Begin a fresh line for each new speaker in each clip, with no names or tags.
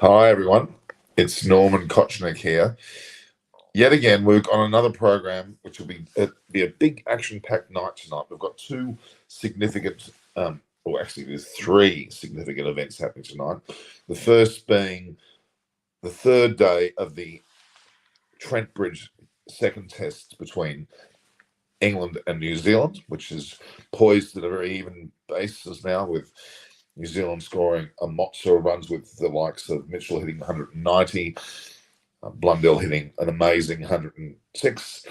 Hi everyone, it's Norman Kochnick here. Yet again, we're on another program, which will be a big action-packed night tonight. We've got two significant, or actually, there's three significant events happening tonight. The first being the third day of the Trent Bridge second test between England and New Zealand, which is poised at a very even basis now, with New Zealand scoring a mozza of runs with the likes of Mitchell hitting 190, Blundell hitting an amazing 106.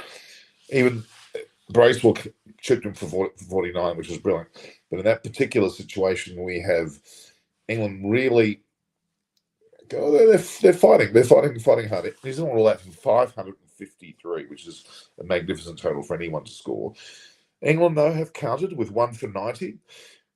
Even Bracewell chipped him for 49, which was brilliant. But in that particular situation, we have England really. They're fighting. They're fighting hard. New Zealand were all out from 553, which is a magnificent total for anyone to score. England, though, have countered with 1 for 90,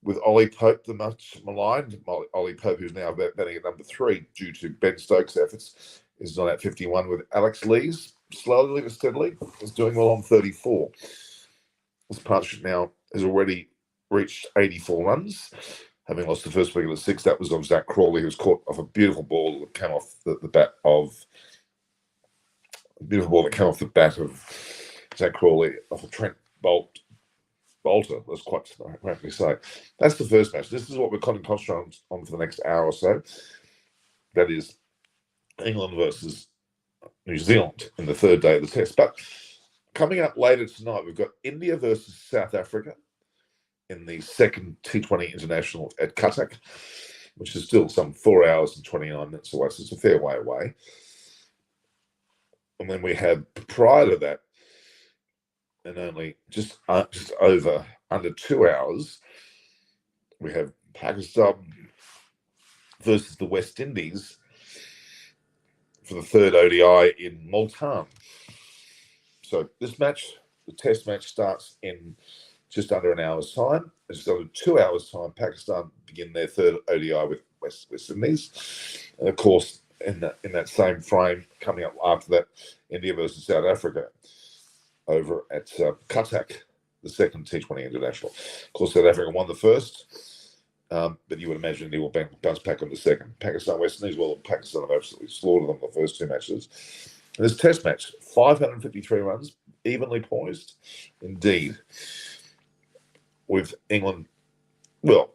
with Ollie Pope, the much maligned Ollie Pope, who's now batting at number 3 due to Ben Stokes' efforts, is not at 51, with Alex Lees slowly but steadily is doing well on 34. This partnership now has already reached 84 runs, having lost the first wicket at 6. That was of Zach Crawley, who was caught off a beautiful ball that came off the bat of Zach Crawley off a Trent Bolter. That's quite rapidly say. That's the first match. This is what we're concentrating on for the next hour or so. That is England versus New Zealand in the third day of the test. But coming up later tonight, we've got India versus South Africa in the second T20 International at Cuttack, which is still some 4 hours and 29 minutes away, so it's a fair way away. And then we have, prior to that, and only just under 2 hours, we have Pakistan versus the West Indies for the third ODI in Multan. So this match, the test match, starts in just under an hour's time. In just under 2 hours' time, Pakistan begin their third ODI with West Indies. And of course, in that same frame, coming up after that, India versus South Africa over at Cuttack, the second T20 International. Of course, South Africa won the first, but you would imagine India will bounce back on the second. Pakistan, West Indies, well, Pakistan have absolutely slaughtered them the first two matches. And this test match, 553 runs, evenly poised, indeed, with England, well,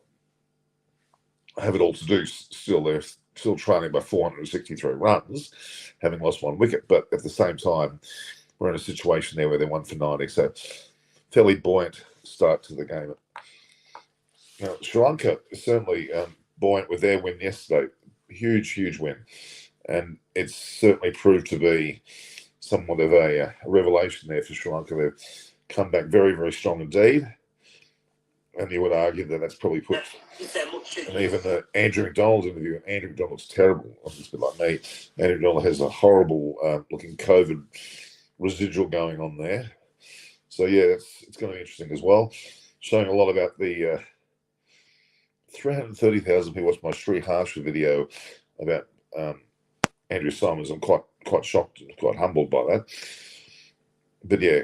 have it all to do still. They're still trailing by 463 runs, having lost one wicket, but at the same time, we're in a situation there where they're 1 for 90, so fairly buoyant start to the game. Now, Sri Lanka is certainly buoyant with their win yesterday. Huge win. And it's certainly proved to be somewhat of a revelation there for Sri Lanka. They've come back very strong indeed. And you would argue that that's probably put, and even the Andrew McDonald's interview, Andrew McDonald's terrible. It's a bit like me. Andrew McDonald has a horrible looking COVID residual going on there. So yeah, it's going to be interesting as well. Showing a lot about the 330,000 people watched my Sri Harsha video about Andrew Simons. I'm quite shocked and quite humbled by that. But yeah,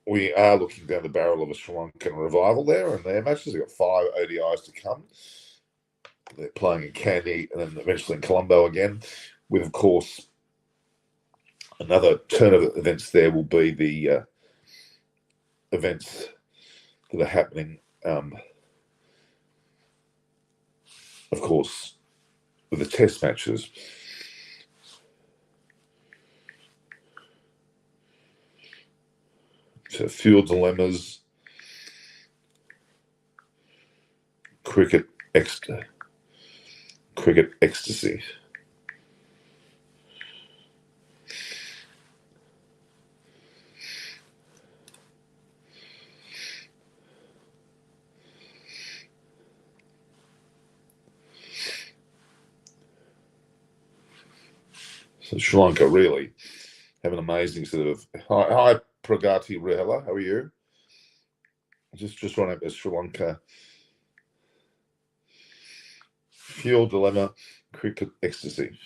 we are looking down the barrel of a Sri Lankan revival there, and their matches have got 5 ODIs to come. They're playing in Kandy and then eventually in Colombo again, with, of course, another turn of events there will be the events that are happening, of course, with the test matches. So fuel dilemmas, cricket ecstasy. So Sri Lanka really have an amazing sort of hi Pragati Rehela. How are you? Just run up as Sri Lanka. Fuel dilemma, cricket ecstasy.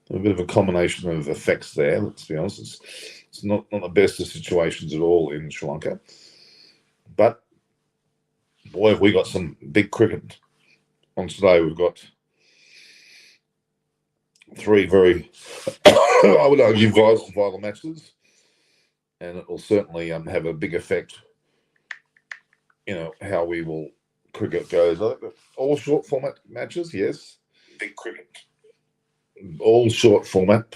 A bit of a combination of effects there, let's be honest. It's not the best of situations at all in Sri Lanka. But Boy, have we got some big cricket on today. We've got three very, I would argue, vital matches, and it will certainly have a big effect, how we will cricket goes. All short format matches, yes. Big cricket. All short format,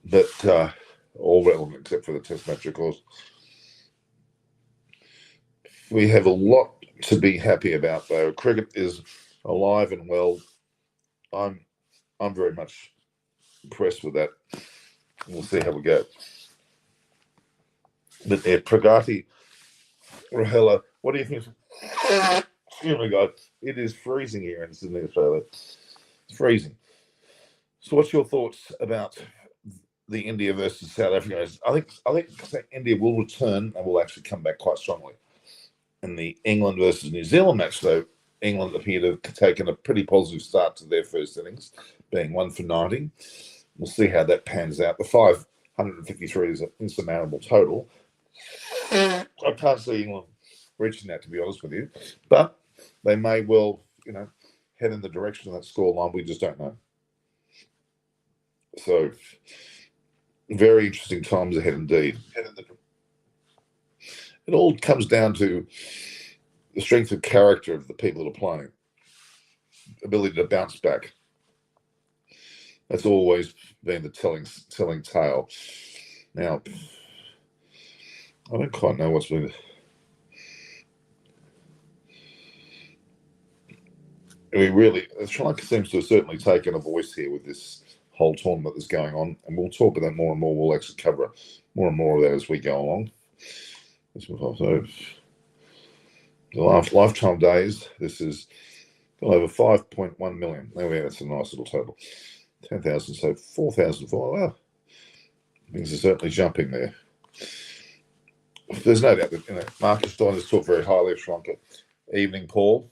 but all relevant except for the test match, of course. We have a lot to be happy about, though. Cricket is alive and well. I'm very much impressed with that. We'll see how we go. But Pragati, Rahela, what do you think? Excuse me, God. It is freezing here in Sydney, Australia. It's freezing. So, what's your thoughts about the India versus South Africa? I think India will return and will actually come back quite strongly. In the England versus New Zealand match, though, England appear to have taken a pretty positive start to their first innings, being 1 for 90. We'll see how that pans out. The 553 is an insurmountable total. I can't see England reaching that, to be honest with you, but they may well, head in the direction of that scoreline. We just don't know. So, very interesting times ahead indeed. It all comes down to the strength of character of the people that are playing, ability to bounce back. That's always been the telling tale. Now, I don't quite know what's been. Sri Lanka seems to have certainly taken a voice here with this whole tournament that's going on, and we'll talk about that more and more. We'll actually cover more and more of that as we go along. So, the lifetime days, this is over 5.1 million. There we are. That's a nice little total. 10,000, so 4,004. Well, things are certainly jumping there. There's no doubt that Marcus Stein has talked very highly of Sri Lanka. Evening, Paul.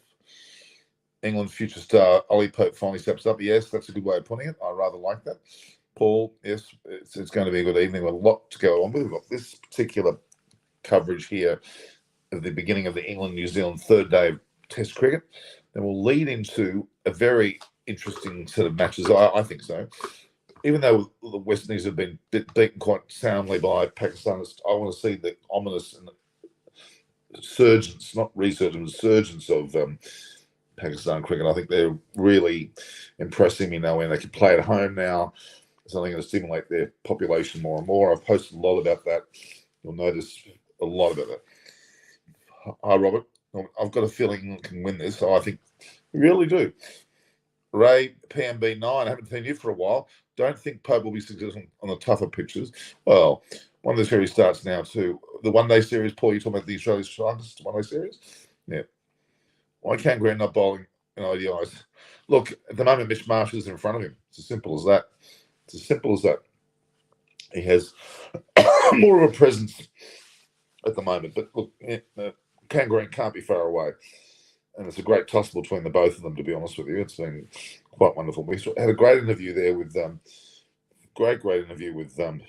England future star Ollie Pope finally steps up. Yes, that's a good way of putting it. I rather like that. Paul, yes, it's going to be a good evening with a lot to go on with. We've got this particular coverage here at the beginning of the England-New Zealand third day of Test cricket. Then we'll lead into a very interesting set of matches. I think so. Even though the West Indies have been beaten quite soundly by Pakistan, I want to see the ominous and surgence, not resurgence, surgence of Pakistan cricket. I think they're really impressing me now when they can play at home now. Something to stimulate their population more and more. I've posted a lot about that. You'll notice a lot about that. Hi, Robert. I've got a feeling England can win this. So I think we really do. Ray, PMB9, I haven't seen you for a while. Don't think Pope will be successful on the tougher pitches. Well, one of the series starts now too. The one-day series, Paul, you're talking about the Australian Sharks one-day series? Yeah. Why can't Grant not bowling in ODIs? Look, at the moment, Mitch Marsh is in front of him. It's as simple as that. It's as simple as that. He has more of a presence at the moment. But look, Cam Green can't be far away. And it's a great tussle between the both of them, to be honest with you. It's been quite wonderful. We had a great interview there with great interview with the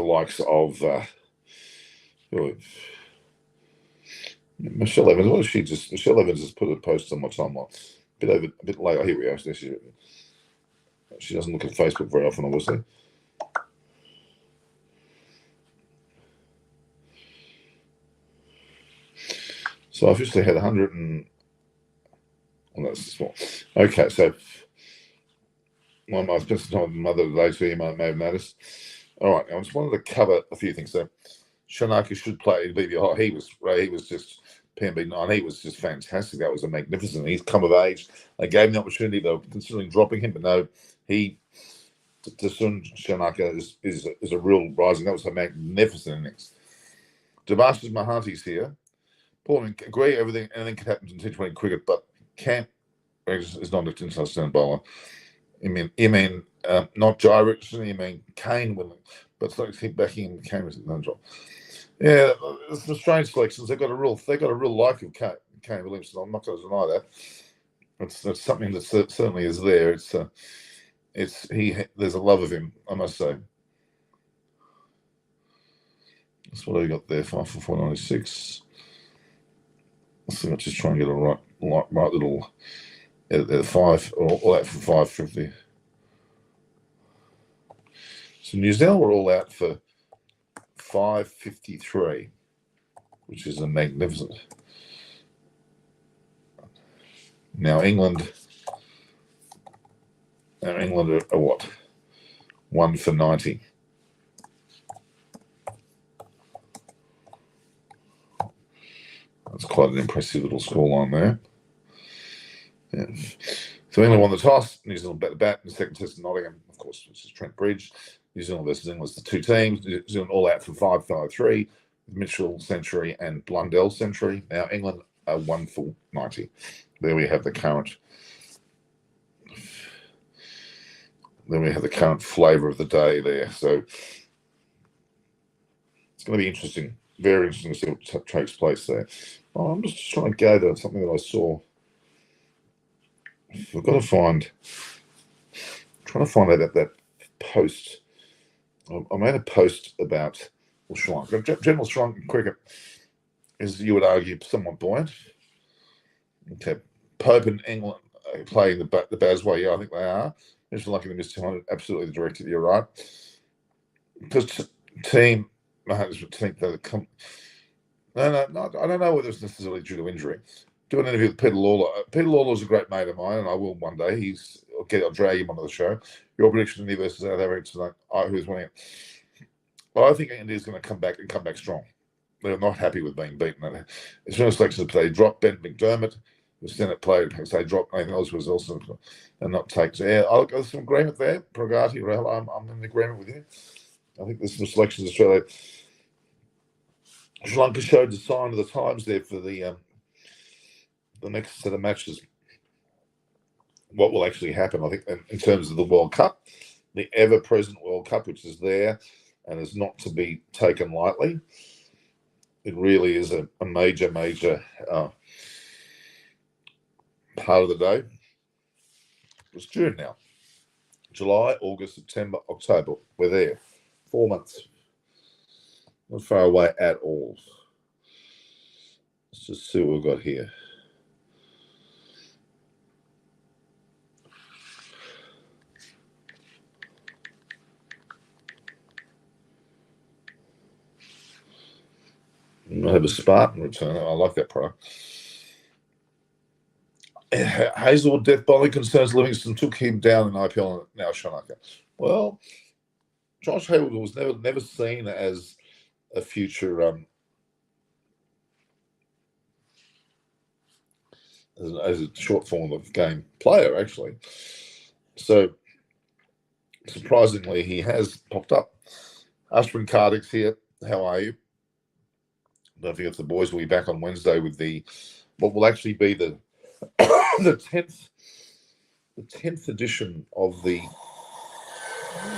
likes of Michelle Evans. What is she just? Michelle Evans has put a post on my timeline. A bit late. Oh, here we are. She doesn't look at Facebook very often, obviously. So I officially had 100 and... Well, that's small. Okay, so I spent some time with my mother today, so you may have noticed. All right, I just wanted to cover a few things. So Shanaka should play in BBI. He was just PMB9. He was just fantastic. That was a magnificent. He's come of age. They gave him the opportunity. They were considering dropping him, but no, Tasun Shanaka is a real rising. That was a magnificent innings. Devashish Mahanti's here. Paul, I agree, anything can happen in T20 cricket, but Camp is not an international bowler. You mean not Jai Richardson, you mean Kane winning, but it's not keep backing him. Kane was no job. Yeah, it's some strange selections. They've got a real like of Kane Williamson. I'm not going to deny that. It's something that certainly is there. There's a love of him, I must say. That's what I got there. 5 for 496. So I'm just trying to get a right little at 5 or all out for 5.50. So New Zealand were all out for 5.53, which is a magnificent. Now England are what? 1 for 90. That's quite an impressive little scoreline there. Yeah. So England won the toss. New Zealand bet the bat in the second test in Nottingham, of course, which is Trent Bridge. New Zealand versus England, the two teams. New Zealand all out for 5.53, Mitchell century and Blundell century. Now England are 1 for 90. There we have the current. Then we have the current flavour of the day there. So it's going to be interesting, very interesting to see what takes place there. Oh, I'm just trying to go to something that I saw. We've got to find. Trying to find out that post. I made a post about Sri Lanka. General Sri Lankan cricket is, you would argue, somewhat buoyant. Okay, Pope and England playing the Basway. Yeah, I think they are. Sri Lanka to miss 200. Absolutely the director. You're right. Because team management think that come. No, I don't know whether it's necessarily due to injury. Do an interview with Peter Lawler. Peter Lawler is a great mate of mine, and I will one day. I'll drag him onto the show. Your prediction, India versus South Africa tonight. Who's winning it? Well, I think India's going to come back strong. They're not happy with being beaten. It's no selection they dropped Ben McDermott, the Senate player. They dropped Nathan Ellsworth was also and not take. So, yeah, I'll go some agreement there. Pragati, I'm in agreement with you. I think there's some selections Australia. Sri Lanka showed the sign of the times there for the next set of matches. What will actually happen, I think, in terms of the World Cup, the ever-present World Cup, which is there and is not to be taken lightly. It really is a major part of the day. It's June now. July, August, September, October. We're there. 4 months. Not far away at all. Let's just see what we've got here. I have a Spartan return. I like that product. Hazelwood death bowling concerns Livingston took him down in IPL and now Sri Lanka. Well, Josh Hazelwood was never seen as a future as a short form of game player, actually. So surprisingly, he has popped up. Ashwin Karthik's here. How are you? Don't forget the boys will be back on Wednesday with what will actually be the 10th edition of the.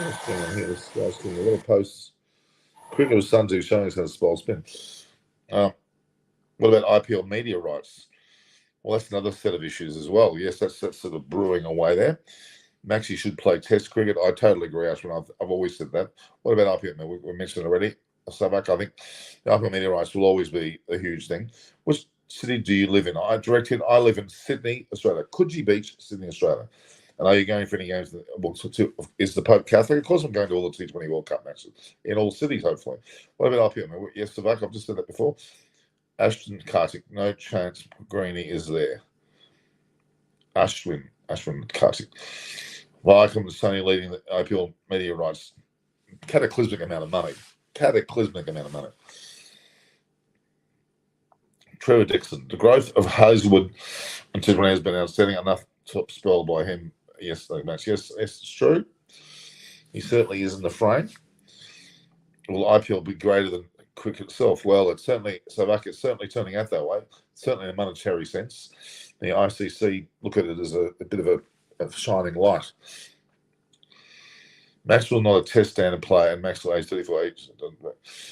What's going on here? This guy's doing a little posts. Cricket with Sunzu showing us how to spoil spin. What about IPL media rights? Well, that's another set of issues as well. Yes, that's sort of brewing away there. Maxi should play Test cricket. I totally agree, Ashwin. I've always said that. What about IPL? We mentioned it already. Savak, I think the IPL media rights will always be a huge thing. Which city do you live in? I live in Sydney, Australia. Coogee Beach, Sydney, Australia. And are you going for any games? Is the Pope Catholic? Of course, I'm going to all the T20 World Cup matches in all cities, hopefully. What about IPL? Yes, Savak, I've just said that before. Ashton Kartik, no chance Greeny is there. Ashwin Kartik. Viacom and Sony leading the IPL media rights. Cataclysmic amount of money. Trevor Dixon. The growth of Hazelwood and T20 has been outstanding enough top spell by him yesterday match. Yes, it's true. He certainly is in the frame. Will IPL be greater than cricket itself? Well, it's certainly turning out that way. Certainly in a monetary sense. The ICC look at it as a bit of a shining light. Maxwell not a test standard player, and Maxwell age 34.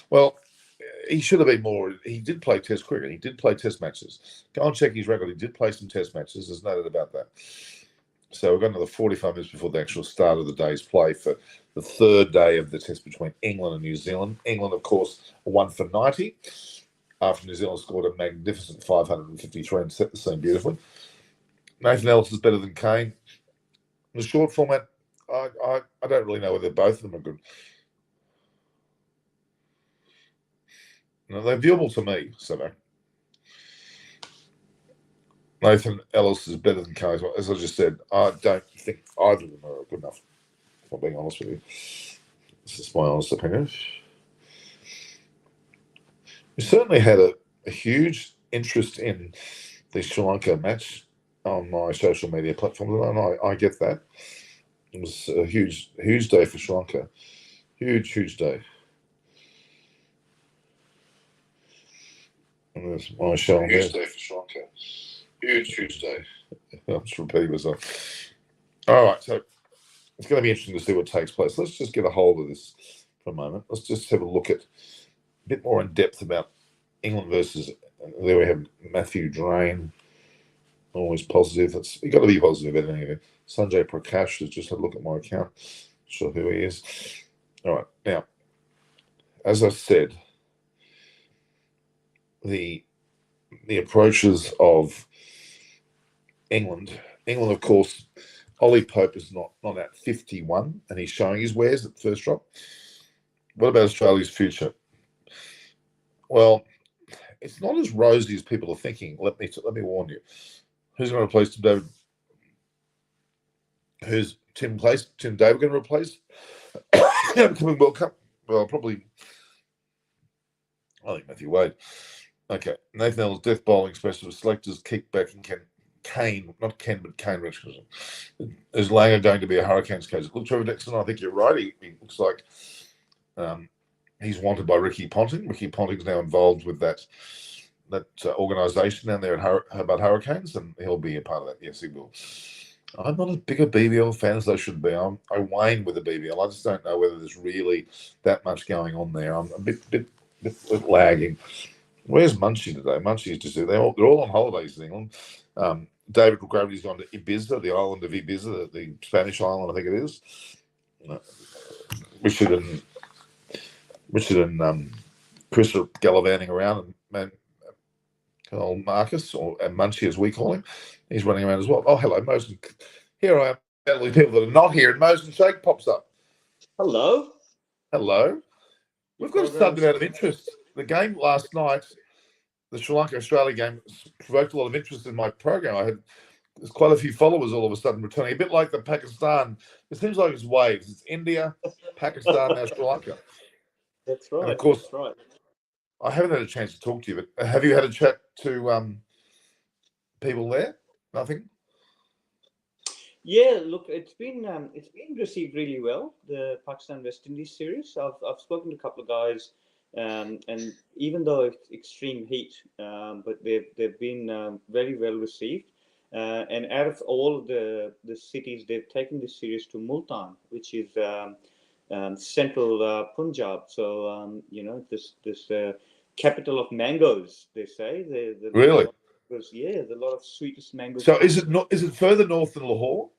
Well, he should have been more. He did play test cricket. He did play test matches. Go and check his record. He did play some test matches. There's no doubt about that. So we've got another 45 minutes before the actual start of the day's play for the third day of the test between England and New Zealand. England, of course, 1 for 90. after New Zealand scored a magnificent 553 and set the scene beautifully. Nathan Ellis is better than Kane. In the short format, I don't really know whether both of them are good. They're viewable to me, so Nathan Ellis is better than Kane. As I just said, I don't think either of them are good enough, if I'm being honest with you. This is my honest opinion. We certainly had a huge interest in the Sri Lanka match on my social media platforms, and I get that. It was a huge day for Sri Lanka. Huge day. And there's my show on there. Day for Sri Lanka. Huge day. I'll just repeat myself. All right, so it's going to be interesting to see what takes place. Let's just get a hold of this for a moment. Let's just have a look at a bit more in depth about England versus. There we have Matthew Drain. Always positive. You've got to be positive at anything. Sanjay Prakash has just had a look at my account. Not sure who he is. All right. Now, as I said, the approaches of England, of course, Ollie Pope is not at 51, and he's showing his wares at the first drop. What about Australia's future? Well, it's not as rosy as people are thinking. Let me warn you. Who's going to replace Tim David? Who's Tim David going to replace? Coming World Cup? Well, probably. I think Matthew Wade. Okay, Nathan Ellis, death bowling specialist, selectors, kickback, and Kane Richardson. Is Langer going to be a Hurricanes coach? Look, Trevor Dixon, I think you're right. He looks like he's wanted by Ricky Ponting. Ricky Ponting's now involved with that organisation down there at Hobart Hurricanes, and he'll be a part of that. Yes, he will. I'm not as big a BBL fan as I should be. I wane with the BBL. I just don't know whether there's really that much going on there. I'm a bit lagging. Where's Munchie today? Munchie's just they're all on holidays in England. David Gravity's gone to Ibiza, the island of Ibiza, the Spanish island, I think it is. Richard and Chris are gallivanting around, and Marcus, and Munchie as we call him, he's running around as well. Oh, hello, Mosen. Here I am. People that are not here, and Mosen Shake pops up.
Hello.
We've got a sudden amount of interest. The game last night, the Sri Lanka-Australia game, provoked a lot of interest in my program. There's quite a few followers all of a sudden returning, a bit like the Pakistan. It seems like it's waves. It's India, Pakistan, now Sri Lanka.
That's right.
And of course,
that's right.
I haven't had a chance to talk to you, but have you had a chat to people there? Nothing?
Yeah, look, it's been received really well, the Pakistan West Indies series. I've spoken to a couple of guys, and even though it's extreme heat, but they've been very well received. And out of all of the cities, they've taken this series to Multan, which is central Punjab. So this capital of mangoes, they say.
Really?
Yeah, there's a lot of sweetest mangoes.
So is it further north than Lahore?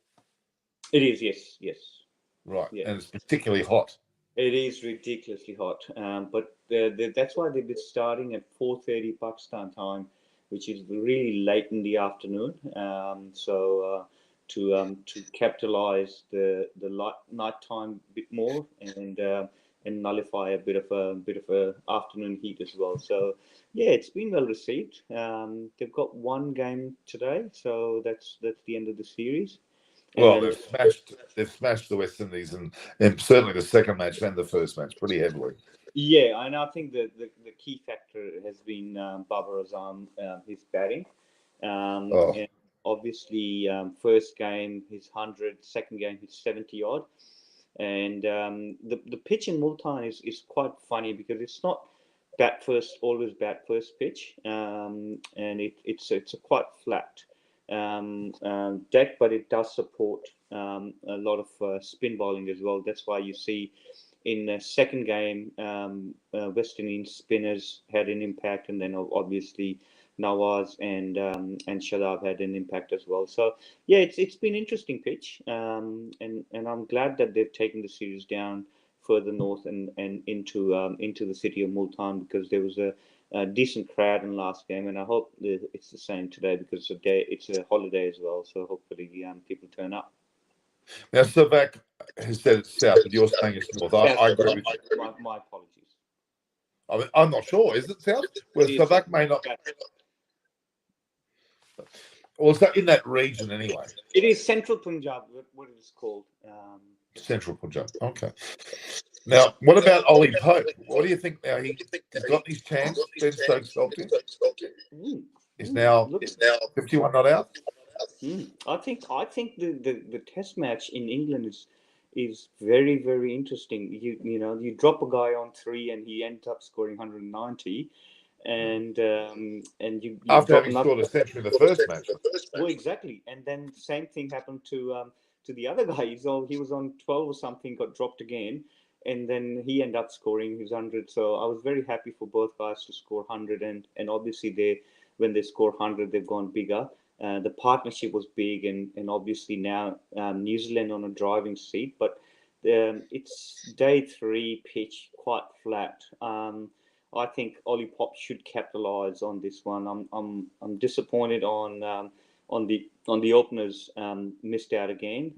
It is, yes.
Right,
yeah.
And it's particularly hot.
It is ridiculously hot, but that's why they've been starting at 4:30 Pakistan time, which is really late in the afternoon. To capitalize the nighttime a bit more and nullify a bit of a afternoon heat as well. So yeah, it's been well received. They've got one game today, so that's the end of the series.
Well, they've smashed the West Indies, and certainly the second match and the first match pretty heavily.
Yeah, and I think the key factor has been Babar Azam, his batting. And obviously, first game his 100, second game his 70 odd, and the pitch in Multan is quite funny because it's not always bat first pitch, and it's a quite flat deck, but it does support a lot of spin bowling as well. That's why you see in the second game, West Indian spinners had an impact, and then obviously Nawaz and Shadab had an impact as well. So yeah, it's been an interesting pitch, and I'm glad that they've taken the series down further north and into the city of Multan, because there was decent crowd in last game, and I hope it's the same today because it's a holiday as well. So hopefully people turn up.
Now, Savak has said it's south, but you're saying it's north. I agree with you.
My apologies.
I mean, I'm not sure. Is it south? Well, Savak may not. Well, it's in that region anyway.
It is Central Punjab, what it is called.
Central Punjab. Okay. Now, what about Ollie Pope? What do you think now? He's got his chance. Ben Stokes stopped him. He's now 51 not out.
I think the test match in England is very, very interesting. You drop a guy on 3 and he ends up scoring 190. And you
after having scored a century in the first match.
Well, exactly, and then same thing happened to the other guy. He was on 12 or something, got dropped again, and then he ended up scoring his 100. So I was very happy for both guys to score 100, and obviously when they score 100, they've gone bigger. The partnership was big, and obviously now New Zealand on a driving seat, but it's day 3 pitch, quite flat. I think Ollie Pop should capitalise on this one. I'm disappointed on the openers. Missed out again.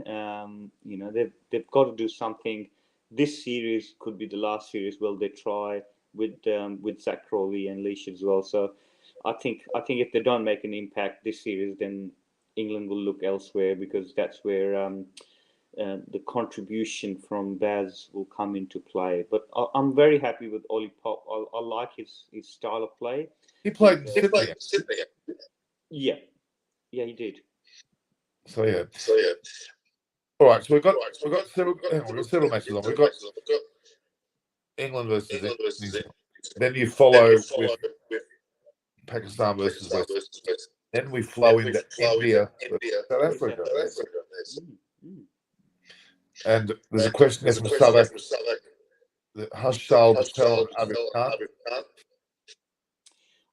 They've got to do something. This series could be the last series. Will they try with Zach Crawley and Leash as well? So I think if they don't make an impact this series, then England will look elsewhere because that's where the contribution from Baz will come into play. But I'm very happy with Ollie Pop. I like his style of play.
He played in Sydney.
Yeah, he did.
So yeah. All right. So we've got several matches on. We've got England versus New Zealand. Then you follow with Pakistan versus West. Then we flow into India versus South Africa. And there's a question there from South Africa. Harshal Patel and Abid Khan.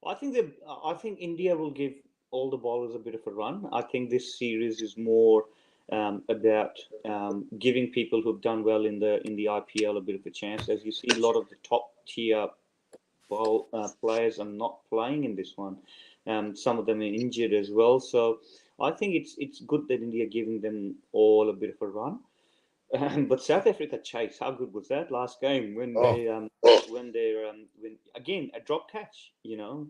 I think India will give all the bowlers a bit of a run. I think this series is more about giving people who've done well in the IPL a bit of a chance. As you see, a lot of the top tier players are not playing in this one. Some of them are injured as well. So I think it's good that India giving them all a bit of a run. But South Africa chase, how good was that last game when again a drop catch, a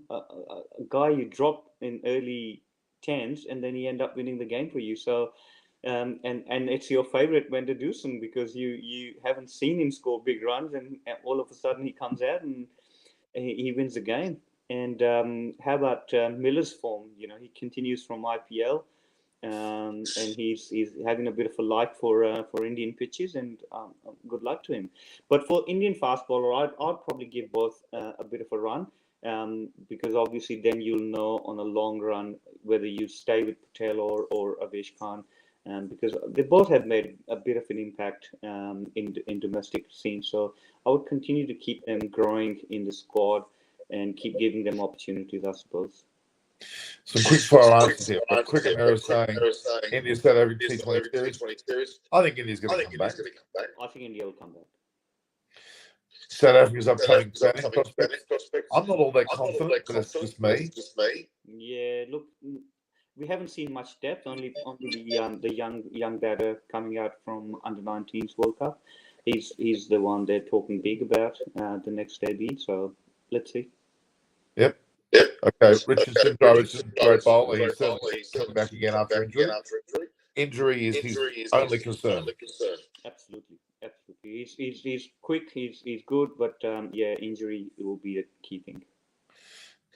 guy you drop in early 10s and then he end up winning the game for you. So and it's your favorite Wender Doosan because you haven't seen him score big runs and all of a sudden he comes out and he wins the game. And how about Miller's form? He continues from IPL. And he's having a bit of a like for Indian pitches, and good luck to him. But for Indian fast bowler, I'd probably give both a bit of a run, because obviously then you'll know on a long run whether you stay with Patel or Avesh Khan, because they both have made a bit of an impact in domestic scenes. So I would continue to keep them growing in the squad and keep giving them opportunities, I suppose.
Some quick fire answers here. Cricket Mirror saying India's South Africa T20 series. I think India's going to come back.
I think India will come back.
South Africa's upcoming batting prospects. I'm not all that confident, but it's just me.
Yeah, look, we haven't seen much depth. Only the young batter coming out from under-19s World Cup. He's the one they're talking big about, the next AD. So let's see.
Yep. Okay, Richardson, great bowler. He's certainly coming back again after injury. Injury is his only concern.
Absolutely. He's quick. He's good, but injury will be a key thing.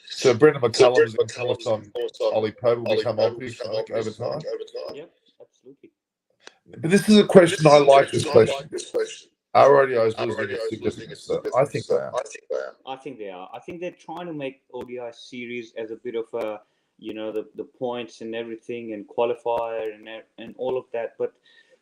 So Brendan McCullum is going to tell us on Ollie Pope will become obvious over time.
Yeah, absolutely.
But this is a question I like. This question. Are ODIs losing its significance? I think they are.
I think they are. I think they're trying to make ODI series as a bit of a, the points and everything and qualifier and all of that. But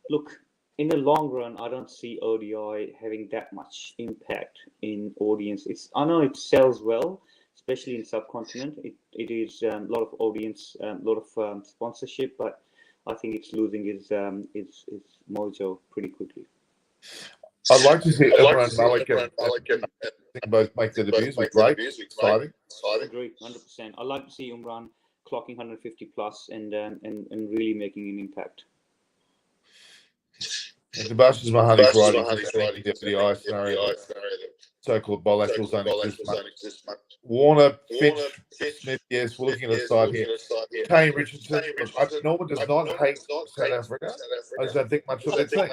look, in the long run, I don't see ODI having that much impact in audience. I know it sells well, especially in subcontinent. It is a lot of audience, a lot of sponsorship, but I think it's losing its mojo pretty quickly.
I'd like to see Imran Malik at them both make their debuts was great, exciting.
Agree, 100%. I like to see Umran clocking 150 plus and really making an impact.
And Debash's Mahadi's writing in the DI scenario, so-called bilateral zone exists. Warner, Finch, Smith, yes, we're looking at a side here. Kane Richardson, Norman does not hate South Africa. I just don't think much of their team.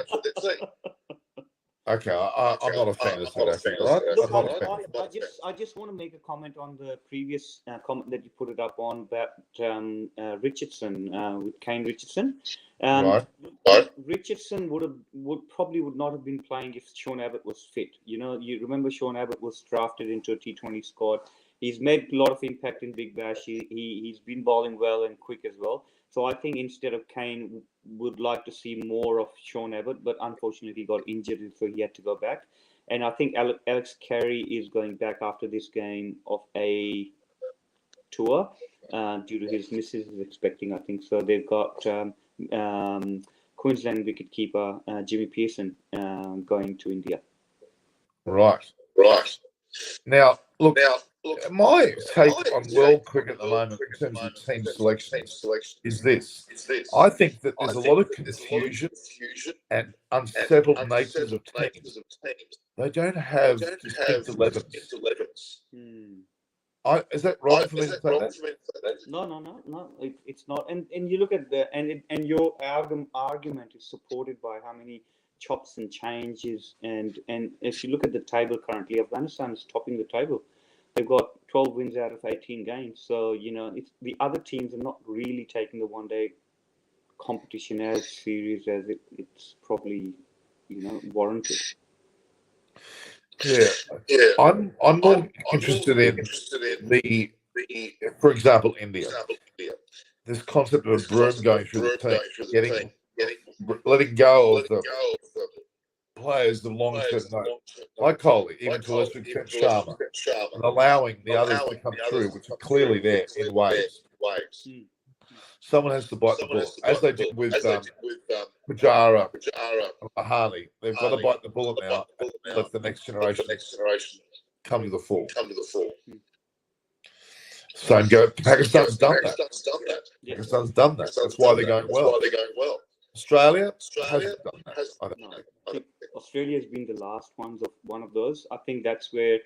Okay, I'm not a fan of South Africa, right?
Look, I just want to make a comment on the previous comment that you put it up on about Richardson with Kane Richardson.
Right.
Richardson would probably not have been playing if Sean Abbott was fit. You know, you remember Sean Abbott was drafted into a T20 squad. He's made a lot of impact in Big Bash. He's been bowling well and quick as well. So I think instead of Kane, would like to see more of Sean Abbott, but unfortunately he got injured, so he had to go back. And I think Alex Carey is going back after this game of a tour due to his missus is expecting, I think. So they've got Queensland wicketkeeper Jimmy Pearson going to India.
Right. Now, look, my take on world cricket at the moment in terms of team selections is this. I think that there's a lot of confusion and unsettled natures of teams. They don't have distinct 11s. Is that right for me to say that?
No. It's not. And you look at and your argument is supported by how many chops and changes. And if you look at the table currently, Afghanistan is topping the table. They've got 12 wins out of 18 games. So, you know, the other teams are not really taking the one-day competition as serious as it's probably, you know, warranted.
Yeah. I'm more interested in the, for example, India. This concept of a broom going through the team, letting go of the players the long-term note, like Kohli, even to a lesser extent Sharma, and allowing the others to come through, which are clearly there in waves. Someone has to bite the bullet, as they did with Pujara and Lahani. They've got to bite the bullet now and let the next generation come to the fore. Same go. Pakistan's done that. Pakistan's done that. That's why they're going well. Australia hasn't done that. I
think Australia has been the last one of those. I think that's where.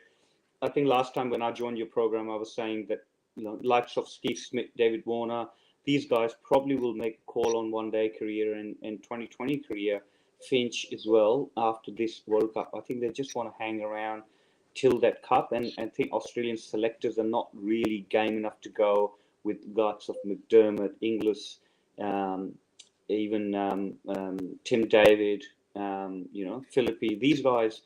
I think last time when I joined your program, I was saying that, you know, likes of Steve Smith, David Warner, these guys probably will make a call on one-day career and 2020 career. Finch as well after this World Cup. I think they just want to hang around till that cup, and I think Australian selectors are not really game enough to go with guts of McDermott, Inglis, even Tim David, you know, Philippi. These guys,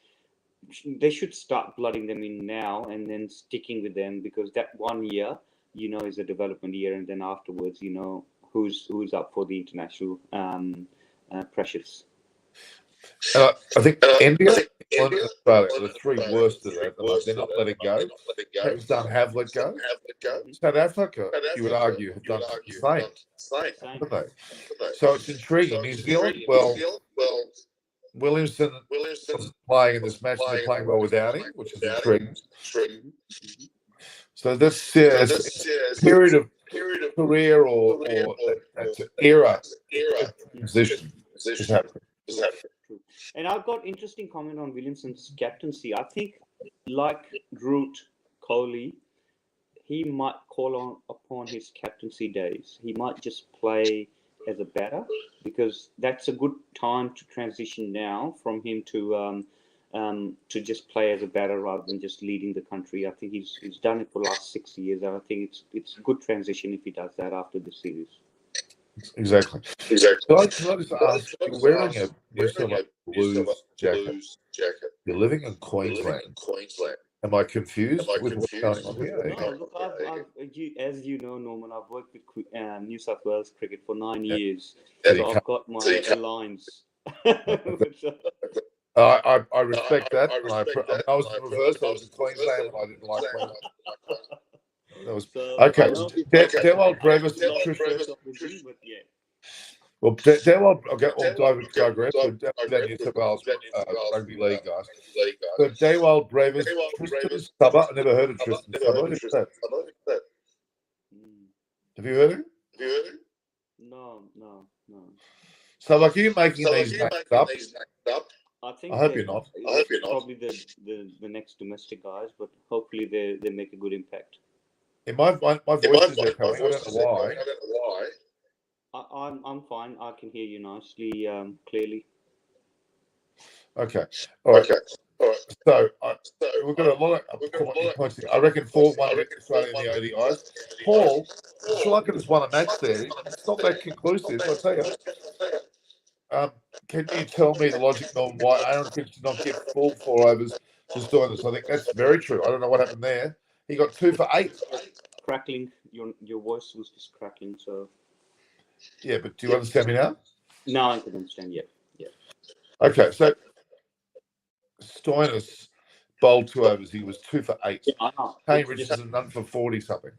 they should start blooding them in now and then sticking with them, because that 1 year, you know, is a development year, and then afterwards, you know, who's up for the international pressures.
I think India and Australia are the three worst of that. They're not letting go. Pakistan have let go. South Africa, you would argue, have done the same, haven't they? So it's intriguing. New Zealand, well, Williamson playing in this match, and they're playing well without him, which is intriguing. So that's a period of career or that's an era position is happening.
And I've got interesting comment on Williamson's captaincy. I think, like Root, Kohli, he might call upon his captaincy days. He might just play as a batter, because that's a good time to transition now from him to just play as a batter rather than just leading the country. I think he's done it for the last 6 years. I think it's a good transition if he does that after the series.
Exactly. Can I just ask, you're wearing a New South Blues jacket. You're living in Queensland. Am I confused with what's going on here?
No, look, as you know, Norman, I've worked with New South Wales cricket for 9 years, so I've got my lines.
I respect that. I was in reverse. I was in Queensland, and I didn't like Queensland. That was okay. Demo Brevis, Well, I'll digress. But that New South Wales rugby league guys. So Daywell Bravers, Tristan Stubber. I never heard of Tristan Stubber. Who's that? Have you heard of him?
No.
So, like, are you making these names up?
I
hope you're not.
Probably the next domestic guys, but hopefully they make a good impact.
In my voice is echoing. I don't know why.
I'm fine. I can hear you nicely, clearly.
Okay. All right. So we've got a lot of points. I reckon 4-1 Australia in the ODIs. Paul, Sri Lanka just won a match there. It's not that conclusive, I'll tell you. Can you tell me the logic on why Aaron Finch did not get full 4 overs just doing this? I think that's very true. I don't know what happened there. He got 2 for 8.
Crackling. Your voice was just crackling. So.
Yeah, but do you understand me now?
Now I can understand. Yeah.
Okay, so Stoinis bowled 2 overs. He was 2 for 8. Kane Richardson none for 40 something.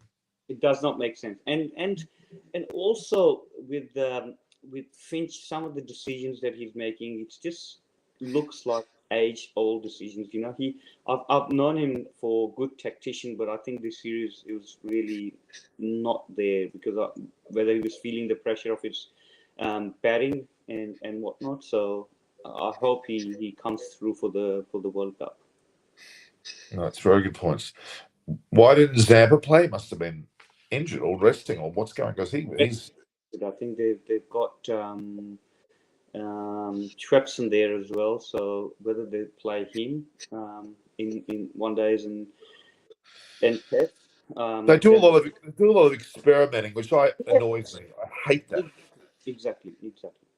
It does not make sense. And also with Finch, some of the decisions that he's making, it just looks like age-old decisions. You know, I've known him for a good tactician, but I think this series it was really not there because whether he was feeling the pressure of his batting and whatnot. So I hope he comes through for the World Cup.
No, that's very good points. Why didn't Zampa play? Must have been injured or resting or what's going on? Because he's.
I think they've got Trepson there as well. So whether they play him in one days and Test.
They do a lot of experimenting, which annoys me. I hate that.
Exactly.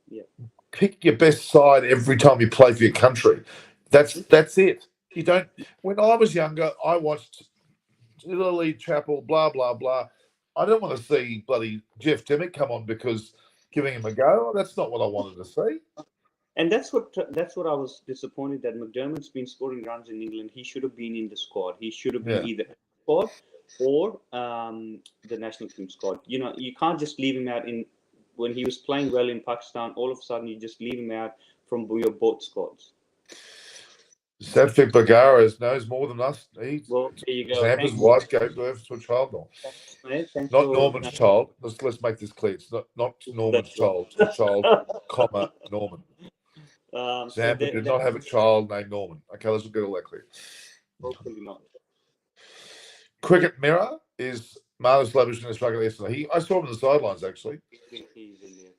Yeah.
Pick your best side every time you play for your country. That's it. You don't. When I was younger, I watched Lily Chapel, blah blah blah. I don't want to see bloody Jeff Dimmick come on because giving him a go. That's not what I wanted to see.
And that's what I was disappointed that McDermott's been scoring runs in England. He should have been in the squad. He should have been either squad or the national team squad. You know, you can't just leave him out when he was playing well in Pakistan. All of a sudden, you just leave him out from your both squads.
Sadfik Bagara knows more than us.
Well, there you go.
Zampa's wife gave birth to a child now.
Thanks
not Norman's child. Let's make this clear. It's not Norman's child. It's a child, comma, Norman. Zampa did not have a child named Norman. Okay, let's get all that clear.
Hopefully not.
Cricket Mirror is Marnus Lavish in Australia yesterday. I saw him on the sidelines, actually.
He's in there.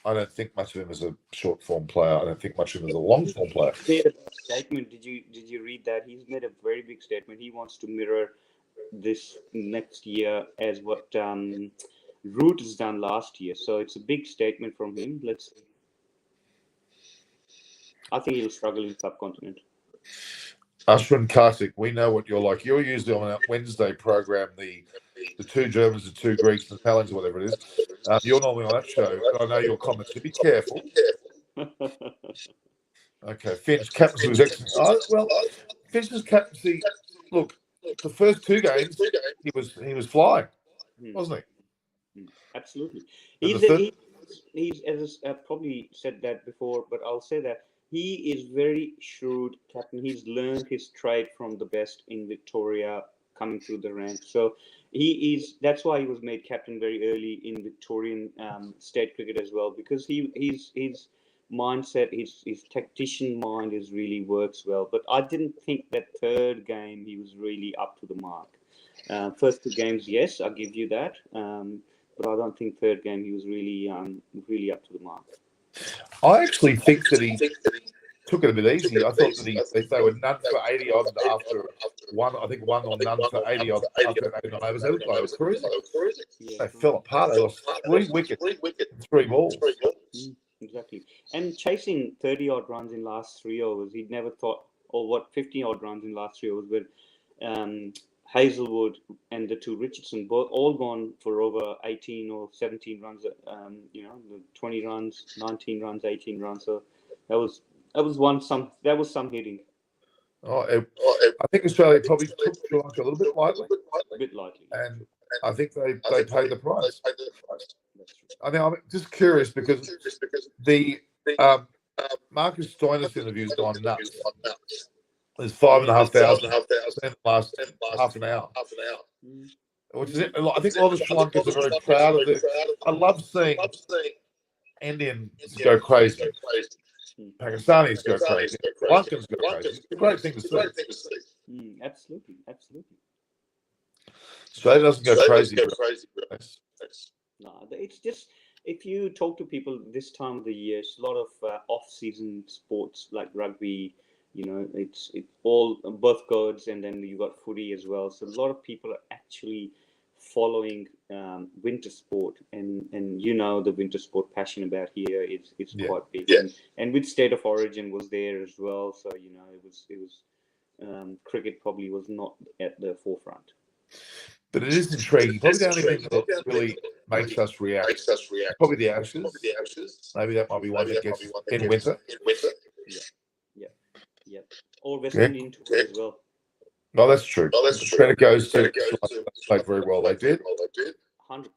I don't think much of him as a short form player. I don't think much of him as a long form player.
He made a big statement. Did you read that? He's made a very big statement. He wants to mirror this next year as what Root has done last year. So it's a big statement from him. Let's see. I think he'll struggle in subcontinent.
Ashwin Karthik, we know what you're like. You're usually on that Wednesday program, the 2 Germans, the 2 Greeks, the Italians, or whatever it is. You're normally on that show. I know your comments. So be careful. Okay, Finch captaincy was excellent. Finch's captaincy. Look, the first 2 games he was flying, wasn't he?
Absolutely. He's as I've probably said that before, but I'll say that he is very shrewd captain. He's learned his trade from the best in Victoria coming through the ranks. So that's why he was made captain very early in Victorian state cricket as well, because his mindset, his tactician mind really works well. But I didn't think that 3rd game he was really up to the mark. First 2 games, yes, I'll give you that. But I don't think 3rd game he was really up to the mark.
I actually think that he took it a bit easy. I thought that they were none for 80 odd after one or none for 80 odd after 89 overs. They were cruising. They fell apart. They lost 3 wickets, 3 balls.
Exactly. And chasing 30 odd runs in last 3 overs, he'd never thought, 50 odd runs in last 3 overs with Hazelwood and the 2 Richardson, both all gone for over 18 or 17 runs. The 20 runs, 19 runs, 18 runs. So that was some hitting.
I think Australia probably took Sri Lanka a little bit lightly.
A bit lightly.
And I think they paid the price. I mean, I'm just curious because the Marcus Stoinis interview's gone nuts. There's 5,500 in the last half an hour. Which is it. I think a lot of Sri Lankans are very proud of it. I love seeing Indians go crazy, Pakistanis go crazy, Lankans go crazy. It's a great thing to see.
Absolutely.
Australia doesn't go crazy.
No, it's just if you talk to people this time of the year, it's a lot of off-season sports like rugby. It's all both gods, and then you got footy as well. So a lot of people are actually following winter sport, and the winter sport passion about here is quite big. And with State of Origin was there as well, so it was cricket probably was not at the forefront.
But it is intriguing. Probably the only thing that really makes us react probably the Ashes. Maybe that might be one that gets in winter.
Yeah. Or West Indian tour as well.
No, that's true. Credit goes to played very well. They did.
100%.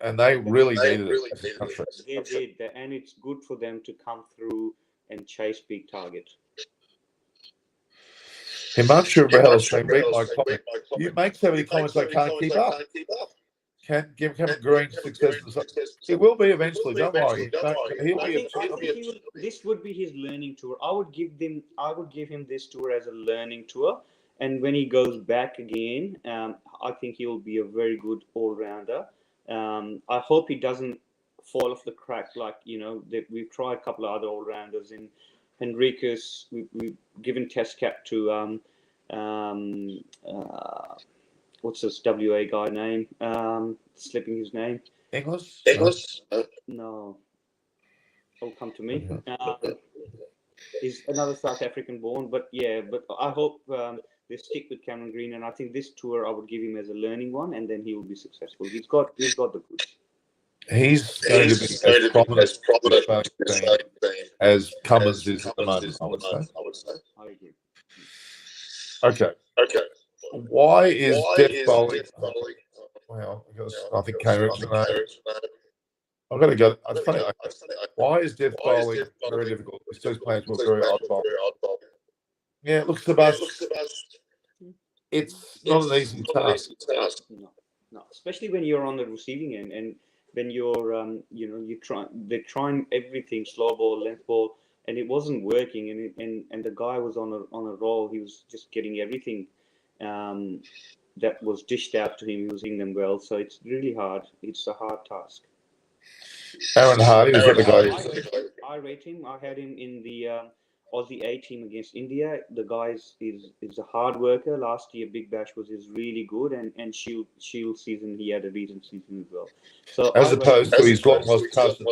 And they really needed it as a country.
They did, and it's good for them to come through and chase big targets.
Himanshu Rahel saying, read my comment. You make so many comments I can't keep up. Can't give Kevin Green success. He will be eventually. Don't worry.
This would be his learning tour. I would give him this tour as a learning tour, and when he goes back again, I think he will be a very good all-rounder. I hope he doesn't fall off the crack like we've tried a couple of other all-rounders in Henriquez. We've given test cap to what's this WA guy name? Slipping his name.
Inglis?
No. It'll come to me. He's another South African born, but I hope they stick with Cameron Green, and I think this tour I would give him as a learning one, and then he will be successful. He's got the goods.
He's going to be as prominent as Cummins is at the moment, I would say.
I agree.
Okay. Why is death bowling? Well, because I think I've got to go. It's funny. Why is death bowling very difficult? These players were very odd bowl. Yeah, look, Sebastian. It's not an easy task.
No, especially when you're on the receiving end, and when you're, they're trying everything, slow ball, length ball, and it wasn't working, and the guy was on a roll. He was just getting everything that was dished out to him. He was hitting them well, so it's really hard. It's a hard task.
Aaron Hardy was the guy.
I rate him. I had him in the Aussie A team against India. The guy is a hard worker. Last year, Big Bash was really good, and Shield season he had a decent season as well. So
as opposed to his long lost cousin,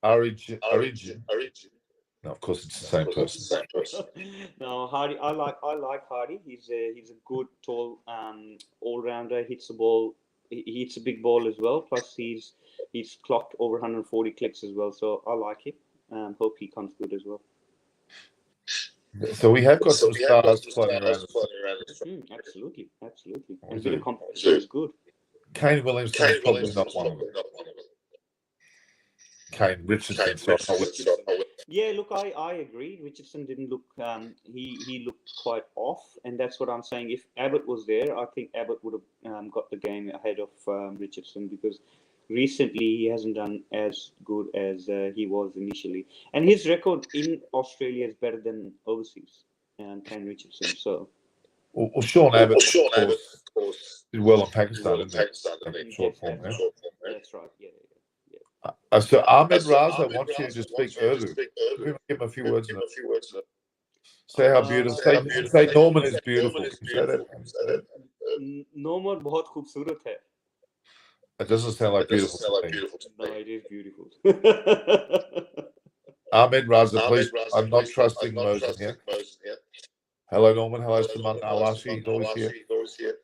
Origin. No, of course it's the same person.
No, Hardy. I like Hardy. He's a good tall all rounder. Hits the ball. He hits a big ball as well. Plus he's clocked over 140 clicks as well. So I like him. Hope he comes good as well.
So we have got some stars floating around.
Absolutely. And the competition is good.
Kane Williamson is probably not one of them. Kane Richardson.
Yeah, look, I agree. Richardson didn't look. He looked quite off, and that's what I'm saying. If Abbott was there, I think Abbott would have got the game ahead of Richardson, because recently he hasn't done as good as he was initially, and his record in Australia is better than overseas. Kane Richardson. So.
Well, Sean Abbott, of course, did well in Pakistan, didn't he? Short form, yeah.
That's right. Yeah.
So Ahmed Raza wants you to speak Urdu. Give him a few words. Say how beautiful. Say Norman is beautiful. Can you say that?
Norman बहुत खूबसूरत है.
It doesn't sound like beautiful.
No, it is beautiful.
Ahmed Raza, please. I'm not trusting Mosen here. Hello, Norman. Hello, Saman Alashi. He's always here.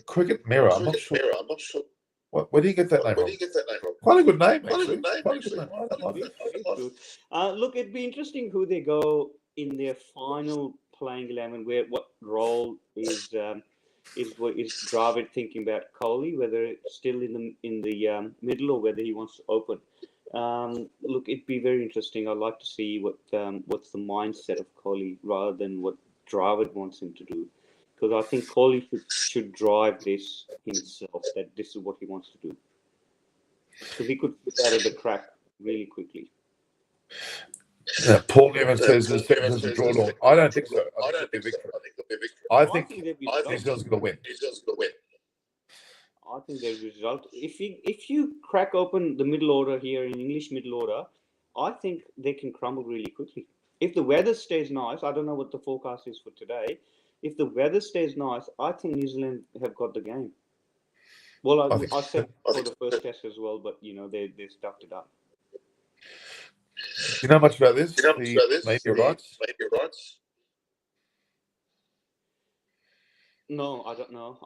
Cricket Mirror. I'm not sure. Where do you get that name from? Quite a good name, actually.
Look, it'd be interesting who they go in their final playing 11. What role is is Dravid thinking about Kohli, whether it's still in the middle or whether he wants to open. Look, it'd be very interesting. I'd like to see what's the mindset of Kohli rather than what Dravid wants him to do, because I think Kohli should drive this himself. That this is what he wants to do, because he could put out of the crack really quickly.
Paul Newman says the seconds is a draw. I don't think so. I think it'll be a victory. I think New Zealand's going to win.
I think the result, if you crack open the middle order here in English middle order, I think they can crumble really quickly. If the weather stays nice, I don't know what the forecast is for today. If the weather stays nice, I think New Zealand have got the game. Well, I said for the first test as well, but they stuffed it up.
You know much about this? Media rights?
No, I don't know.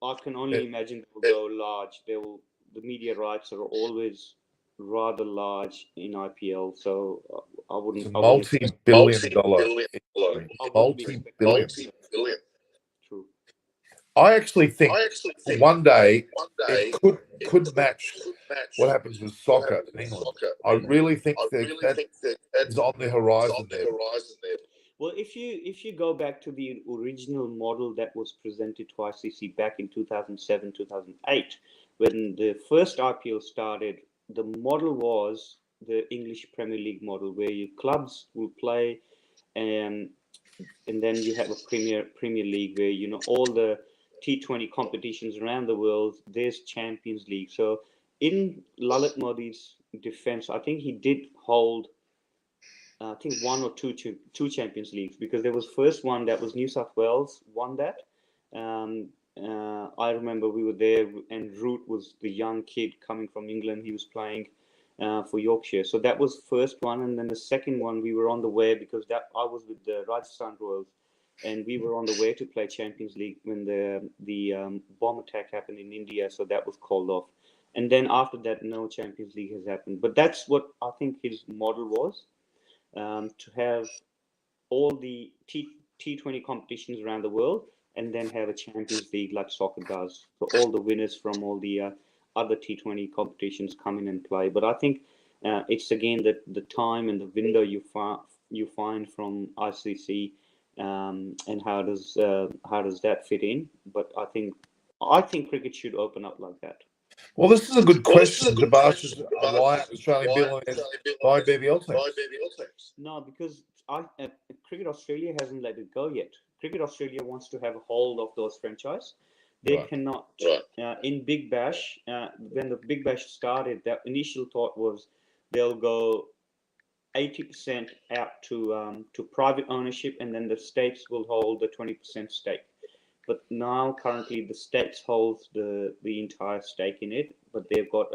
I can only imagine they'll go large. The media rights are always rather large in IPL, so I wouldn't.
It's a multi-billion dollar. Multi-billion.
True.
I actually think one day it could match what happens with soccer in England. I really think that is on the horizon there.
Well, if you go back to the original model that was presented to ICC back in 2007, 2008, when the first IPL started, the model was the English Premier League model, where your clubs will play, and then you have a Premier League where all the T20 competitions around the world. There's Champions League. So in Lalit Modi's defense, I think he did hold. I think one or two Champions Leagues, because there was first one that was New South Wales won that. I remember we were there, and Root was the young kid coming from England. He was playing for Yorkshire. So that was first one, and then the second one we were on the way, because I was with the Rajasthan Royals, and we were on the way to play Champions League when the bomb attack happened in India. So that was called off, and then after that, no Champions League has happened. But that's what I think his model was. To have all the T20 competitions around the world, and then have a Champions League like soccer does. So all the winners from all the other T20 competitions come in and play. But I think it's again the time and the window you find from ICC, and how does that fit in? But I think cricket should open up like that.
Well, this is a good question. Jabash's why Australian billionaires buy BBL teams?
No, because Cricket Australia hasn't let it go yet. Cricket Australia wants to have a hold of those franchise. They cannot. In Big Bash, when the Big Bash started, that initial thought was they'll go 80% out to private ownership, and then the states will hold the 20% stake. But now, currently, the states hold the entire stake in it. But they've got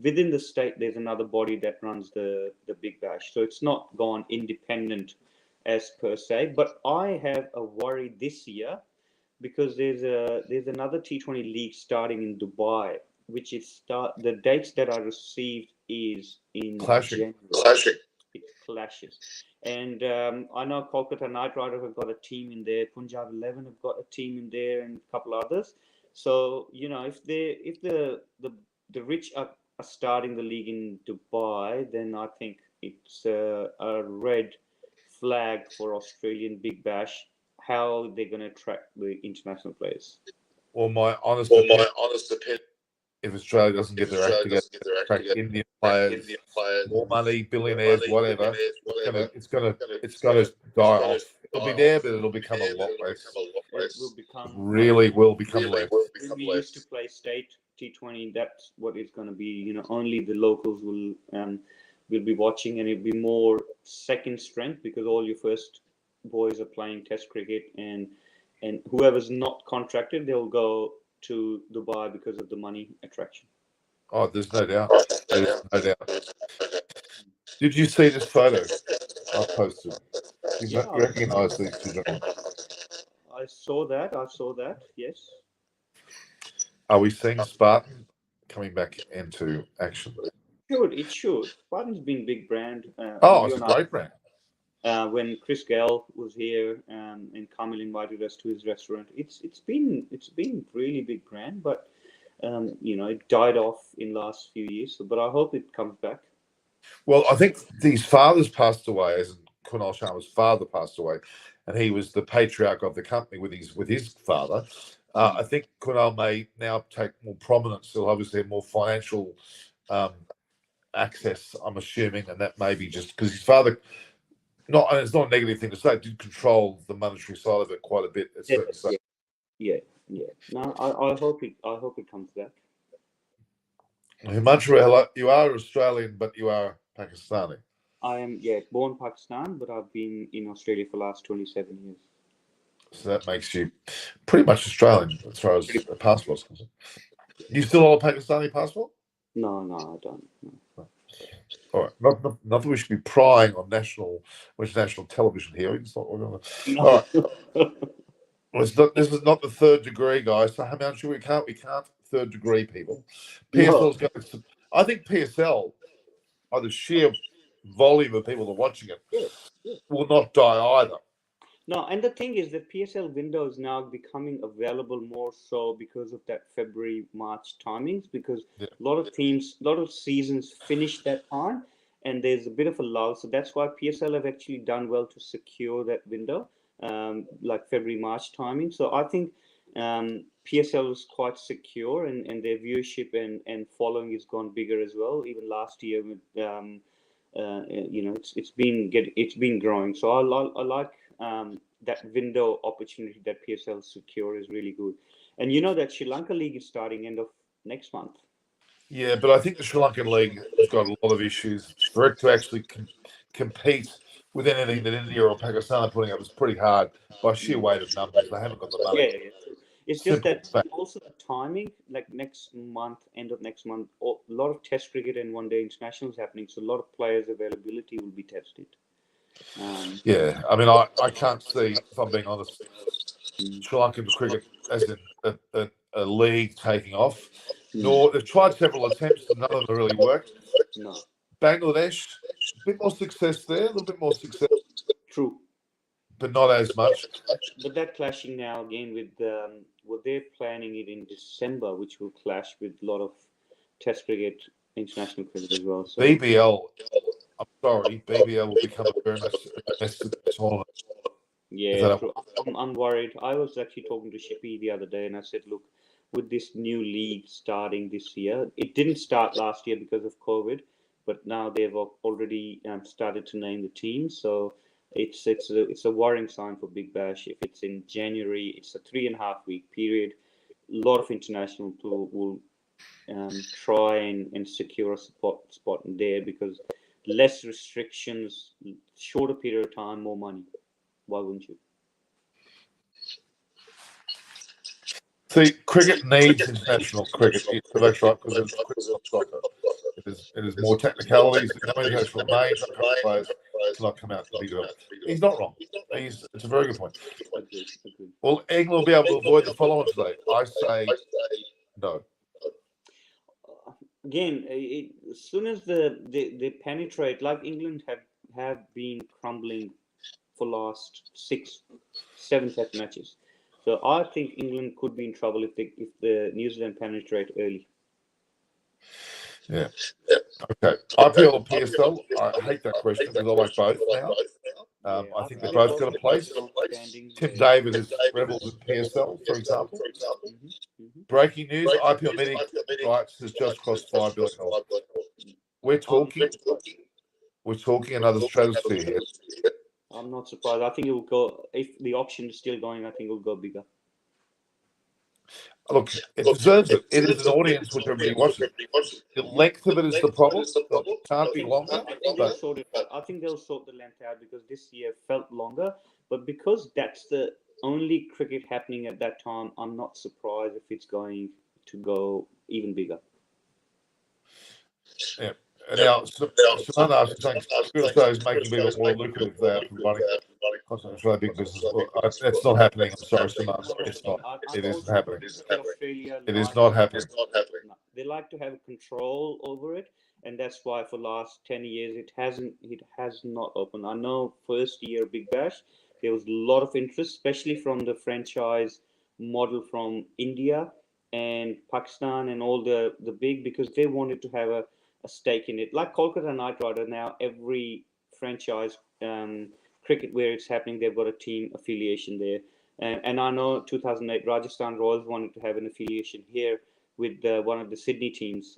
within the state, there's another body that runs the Big Bash. So it's not gone independent as per se. But I have a worry this year, because there's another T20 league starting in Dubai, which is the dates that I received is in January. It clashes. And I know Kolkata Knight Riders have got a team in there. Punjab 11 have got a team in there, and a couple others. So if the rich are starting the league in Dubai, then I think it's a red flag for Australian Big Bash. How they're going to attract the international players?
Well, my honest opinion, if Australia doesn't get their act together, attract Indian players, more money, billionaires, whatever, it's gonna die off. It'll be there, but it'll become a lot less.
It will become
really will become less.
When we used to play state T20, that's what it's going to be. Only the locals will be watching, and it'll be more second strength, because all your first boys are playing Test cricket, and whoever's not contracted, they'll go to Dubai because of the money attraction.
Oh, there's no doubt. There's no doubt. Did you see this photo I posted? You recognise these two gentlemen?
I saw that. Yes.
Are we seeing Spartan coming back into action?
It should. Spartan's been big brand.
It's a great brand.
when Chris Gale was here, and Kamil invited us to his restaurant. It's been really big brand, but it died off in last few years. So, but I hope it comes back.
Well, I think these fathers passed away, as Kunal Sharma's father passed away, and he was the patriarch of the company with his father. I think Kunal may now take more prominence. He'll obviously have more financial access, I'm assuming, and that may be just because his father. And it's not a negative thing to say. Did control the monetary side of it quite a bit. At certain stage.
Yeah. No, I hope it comes back.
Himanshu, you are Australian, but you are Pakistani.
I am, born Pakistan, but I've been in Australia for the last 27 years.
So that makes you pretty much Australian as far as a passport's concerned. You still hold a Pakistani passport?
No, I don't. No.
All right. Not that we should be prying on international television here. It's not,
No.
all right. This is not the third degree, guys. So how much we can't third degree people. PSL's going to, I think PSL, by the sheer volume of people that are watching it, will not die either.
No, and the thing is that PSL window is now becoming available more so because of that February, March timings, because a lot of teams, a lot of seasons finish that time, and there's a bit of a lull. So that's why PSL have actually done well to secure that window, like February, March timing. So I think PSL is quite secure, and their viewership and following has gone bigger as well. Even last year with it's been growing. So I like that window opportunity that PSL secure is really good. And you know that Sri Lanka League is starting end of next month.
Yeah, but I think the Sri Lankan League has got a lot of issues. For it to actually compete with anything that India or Pakistan are putting up is pretty hard by sheer weight of numbers. They haven't got the money.
Yeah. It's just that also the timing, like next month, end of next month, a lot of Test cricket and one day internationals happening. So a lot of players' availability will be tested.
Yeah, I mean, I can't see, if I'm being honest, Sri Lankan cricket as in a league taking off. Nor they've tried several attempts, and none of them really worked.
No.
Bangladesh, a bit more success there, a little bit more success.
True.
But not as much.
But that clashing now again with they're planning it in December, which will clash with a lot of Test cricket, international cricket as well. So
BBL, I'm sorry, BBL will become a very much domestic tournament.
Yeah, true. I'm worried. I was actually talking to Shippy the other day, and I said, look, with this new league starting this year, it didn't start last year because of COVID, but now they've already started to name the teams. So it's a worrying sign for Big Bash. If it's in January, it's a 3.5 week period. A lot of international will try and secure a spot in there because less restrictions, shorter period of time, more money. Why wouldn't you?
See, cricket needs international cricket. That's right, because it's cricket, not soccer. It is more technicalities. No international names, players cannot come out to be developed. He's not wrong. It's a very good point. Will England will be able to avoid the following today? I say no.
Again, as soon as they penetrate, like England have been crumbling for last 6-7 Test matches. So I think England could be in trouble if the New Zealand penetrate early.
Yeah. Okay. IPL or PSL? I hate that question because I like both now. I think they both got a place. Tim David is Rebels in PSL, for example. Breaking news: IPL media rights has just crossed $5 billion. We're talking another stratosphere here.
I'm not surprised. I think it will go, if the auction is still going, I think it will go bigger.
Look, it deserves it. It is an audience which everybody watches. The length of it is the problem. It can't be longer.
I think they'll sort it out. I think they'll sort the length out because this year felt longer. But because that's the only cricket happening at that time, I'm not surprised if it's going to go even bigger.
Yeah. Now, Savannah is saying Australia is making people more lucrative there from running Australia big business. Well, it's not happening. I'm sorry, Savannah. It's not. It isn't happening. It is not happening.
They like to have control over it, and that's why for last 10 years it has not opened. I know first year Big Bash there was a lot of interest, especially from the franchise model from India and Pakistan and all the big, because they wanted to have a stake in it. Like Kolkata Knight Rider, now every franchise cricket where it's happening, they've got a team affiliation there. And I know 2008 Rajasthan Royals wanted to have an affiliation here with one of the Sydney teams,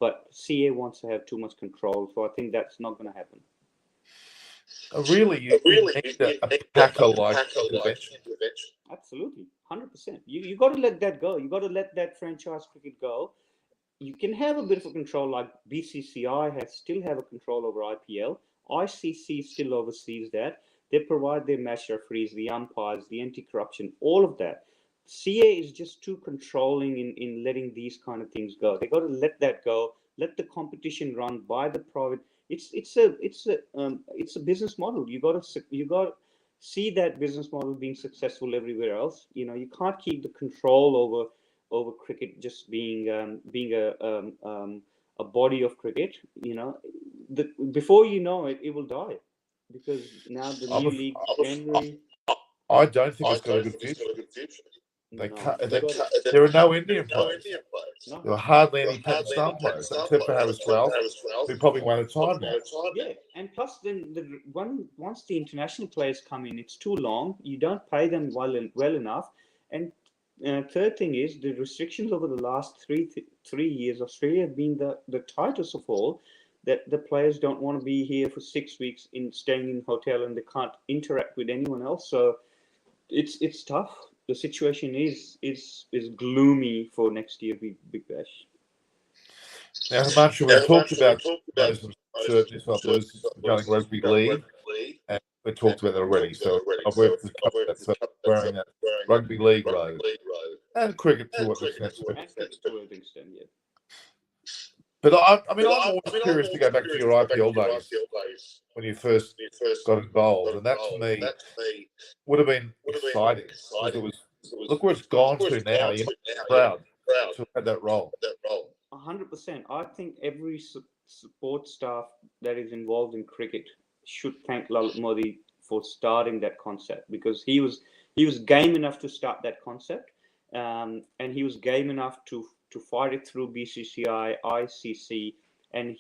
but CA wants to have too much control, so I think that's not going to happen.
Really, you need a Packer-like intervention.
Absolutely, 100%. You got to let that go. You got to let that franchise cricket go. You can have a bit of a control, like BCCI still have a control over IPL. ICC still oversees that. They provide their match referees, the umpires, the anti-corruption, all of that. CA is just too controlling in letting these kind of things go. They got to let that go. Let the competition run by the private. It's a business model. You got to see that business model being successful everywhere else. You can't keep the control over cricket just being a body of cricket. Before you know it, it will die, because now the new league January.
I don't think it's got a good future. There are no Indian players.
No.
There are hardly any Pakistan players, except for Harris Ralph, who probably won a time now.
Yeah, and plus then once the international players come in, it's too long. You don't pay them well enough. And third thing is the restrictions over the last 3 years. Australia have been the tightest of all. That the players don't want to be here for 6 weeks staying in hotel, and they can't interact with anyone else. So it's tough. The situation is gloomy for next year Big Bash.
Now, Himanshu, we've talked about those uncertainties of those regarding rugby league, and we talked about that already. So we've covered that. So wearing that rugby league road and cricket to what extent.
Yeah.
But I'm always curious to go back to your IPL days when you first got involved, and that to me would have been exciting because it was, look where it's gone to now. You're proud to have had that role.
100%. I think every support staff that is involved in cricket should thank Lalit Modi for starting that concept, because he was game enough to start that concept, and he was game enough to fight it through BCCI, ICC, and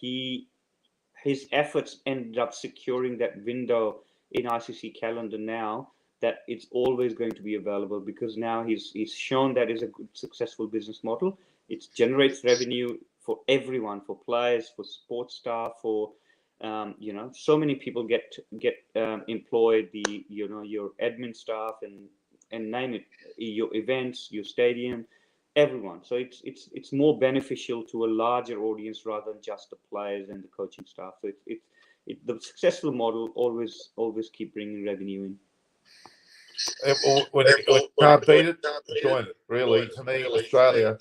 his efforts ended up securing that window in ICC calendar now, that it's always going to be available, because now he's shown that is a good, successful business model. It generates revenue for everyone, for players, for sports staff, for so many people get employed. Your admin staff and name it, your events, your stadium, everyone. So it's more beneficial to a larger audience rather than just the players and the coaching staff. So the successful model always keep bringing revenue in.
When you can't beat it, join it. Really, to me, Australia,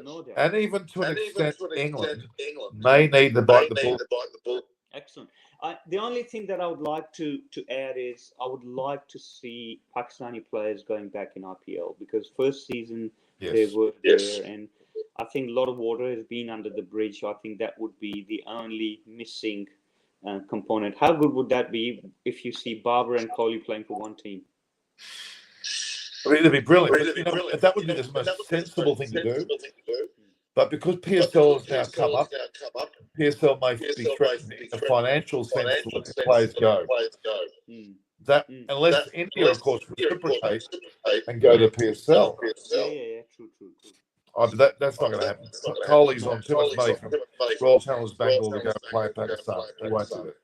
No doubt.
and even to an extent England, may need to bite the bullet.
Excellent. The only thing that I would like to add is I would like to see Pakistani players going back in IPL, because first season they were there, and I think a lot of water has been under the bridge. So I think that would be the only missing component. How good would that be if you see Barber and Kohli playing for one team?
I mean, it'd be brilliant. But, that would be the most sensible thing to do. But because PSL has now come up, PSL may be threatened in a financial sense to let the players go. That unless India, of course, reciprocate and go to PSL.
Yeah, true.
But that's not going to happen. Kohli's on too much money from Royal Challengers Bangalore to go play in Pakistan. He won't do that.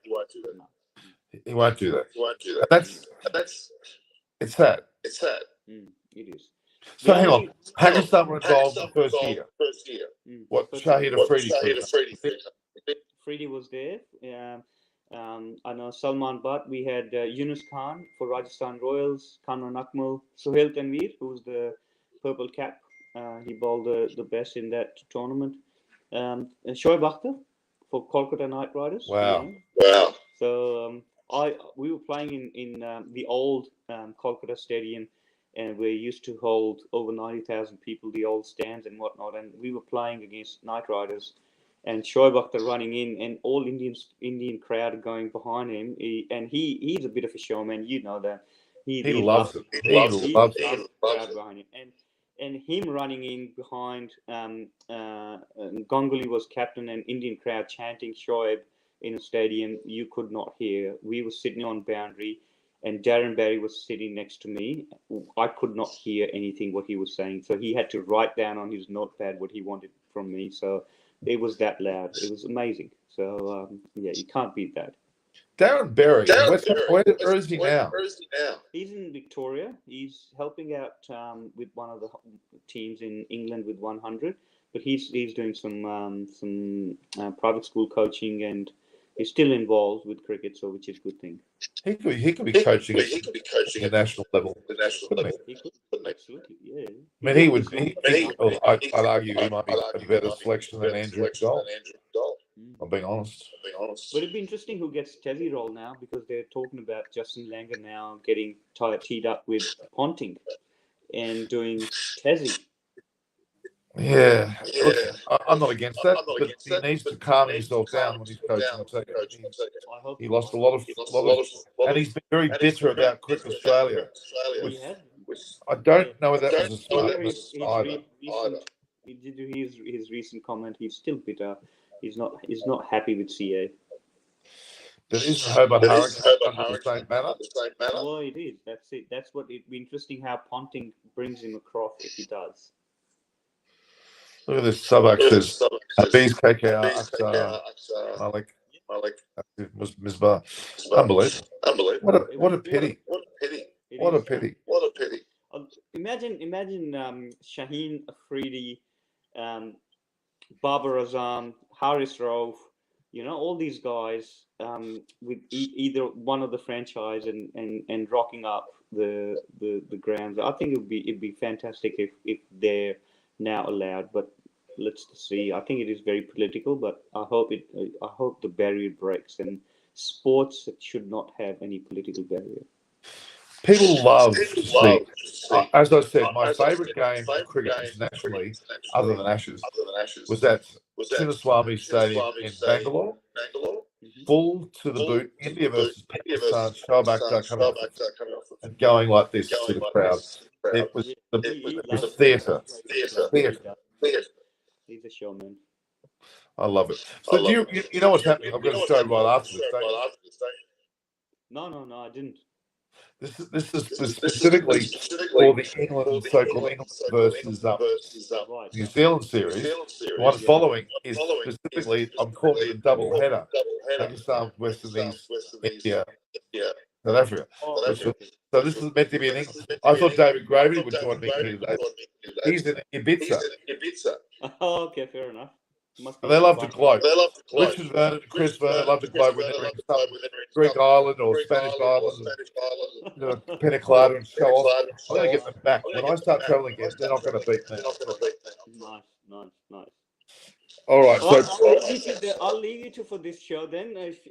He won't do that. It's sad.
It is.
So hang on. Pakistan were involved in the first year. What, Shahid Afridi?
Afridi was there. I know Salman Butt. We had Yunus Khan for Rajasthan Royals, Kamran Akmal, Sohail Tanveer, who was the purple cap. He bowled the best in that tournament. Shoaib Akhtar for Kolkata Knight Riders.
Wow.
So we were playing in the old Kolkata Stadium, and we used to hold over 90,000 people, the old stands and whatnot. And we were playing against Knight Riders, and Shoaib Akhtar running in, and all Indian crowd going behind him. He's a bit of a showman, you know that.
He loves it. He loves
the crowd behind him, and him running in behind. Ganguly was captain, and Indian crowd chanting Shoaib in a stadium you could not hear. We were sitting on boundary, and Darren Barry was sitting next to me. I could not hear anything what he was saying, so he had to write down on his notepad what he wanted from me. So it was that loud. It was amazing. So yeah, you can't beat that.
Darren Berry. Where is he now?
He's in Victoria. He's helping out with one of the teams in England with 100. But he's doing some private school coaching, and he's still involved with cricket, so which is a good thing.
He could be coaching at the national level.
He could, absolutely, yeah.
I mean, he would. I'd argue he might be a better selection than Andrew Gold. I'm being honest.
But it'd be interesting who gets Tassie role now, because they're talking about Justin Langer now getting teed up with Ponting and doing Tassie.
Yeah, look, I'm not against that, but he needs to calm himself down when he's coaching. He lost a lot of, and he's been very bitter about Cricket Australia. Which I don't know whether that was a smartness either.
He did his recent comment. He's still bitter. He's not happy with CA.
But isn't Hobart Hurricanes under the same banner?
Well, it is. That's it. That's what it'd be interesting how Ponting brings him across if he does.
Look at this sub-act says, Bees KKR, Akhtar, Malik, Misbah. Unbelievable. What a pity. What a pity.
Imagine Shaheen Afridi, Babar Azam, Haris Rauf, all these guys with either one of the franchise and rocking up the grounds. I think it'd be fantastic if they're now allowed, but let's see. I think it is very political, but I hope the barrier breaks, and sports should not have any political barrier.
People love to see, as I said, my favourite game of cricket internationally, other than Ashes, was at Chinnaswamy Stadium in Bangalore. Full to the boot, India versus Pakistan, Shoaib Akhtar coming off and going like this to the crowd. It was theatre.
He's a showman.
I love it. So you know what's happening? I'm going to show right after this, don't you?
No, I didn't.
This is specifically for the England, so-called England versus New Zealand series. The one following is specifically, I'm calling it a double header. Pakistan, West Indies, India, South Africa. So this is meant to be in England. I thought David Gravy would join me here today. He's in Ibiza.
Oh, okay, fair enough.
And they love to gloat. Richard Vernon and Chris Vernon love to gloat when they're in some Greek island or Spanish island, Pina Colada and show off. I'm going to get them back. When I start traveling again, they're not going to beat me.
Nice.
All right, so
I'll leave you to for this show then. If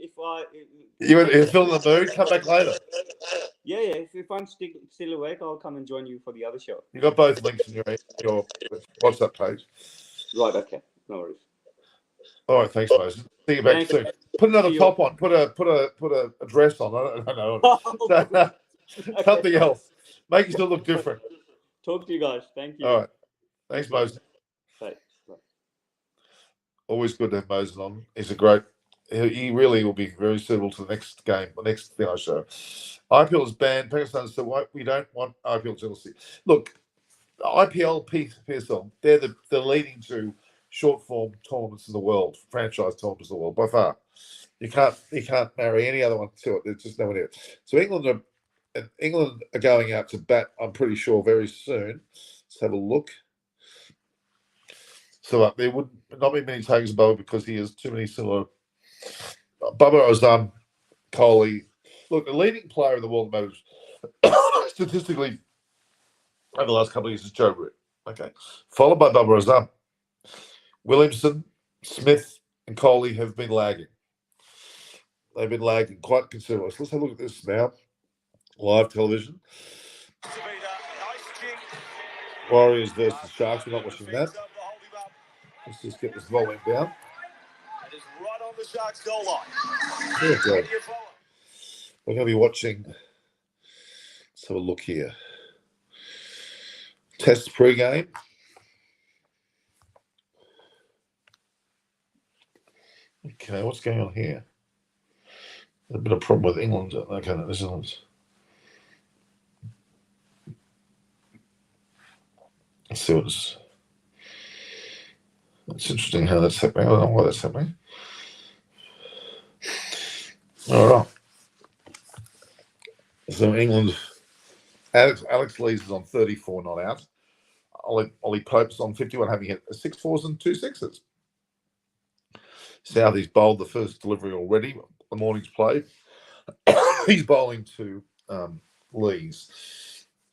you're feeling the mood, come back later.
Yeah. If I'm still awake, I'll come and join you for the other show.
You got both links in your WhatsApp page.
Right. Okay. No worries.
All right, thanks, Moses. See you back soon. Put another top on. Put a dress on. I don't know. Something else. Make yourself look different.
Talk to you guys. Thank you.
All right. Thanks, Moses.
Bye.
Always good to have Moses on. He's a great. He really will be very suitable to the next game, the next thing I show. IPL is banned. Pakistan said, we don't want IPL jealousy. Look, IPL, PSL, they're leading to short form tournaments in the world, franchise tournaments in the world by far. You can't marry any other one to it. There's just no one here. So England are going out to bat, I'm pretty sure, very soon. Let's have a look. So there would not be many takers of Bubba because he has too many similar. Bubba Azam, Kohli. Look, the leading player in the world statistically over the last couple of years is Joe Root. Okay, followed by Bubba Azam. Williamson, Smith, and Kohli have been lagging. They've been lagging quite considerably. So let's have a look at this now. Live television. Warriors versus Sharks. We're not watching that. Let's just get this volume down. the Sharks goal line. Oh, God. We're going to be watching. Let's have a look here. Test pre-game. Okay, what's going on here? There's a bit of problem with England. Okay, no, this is. Let's see what's. It's interesting how that's happening. I don't know why that's happening. All right. So England, Alex Lees is on 34 not out. Ollie Pope's on 51, having hit 6 fours and 2 sixes. Southie's bowled the first delivery already. The morning's played. He's bowling to Lees.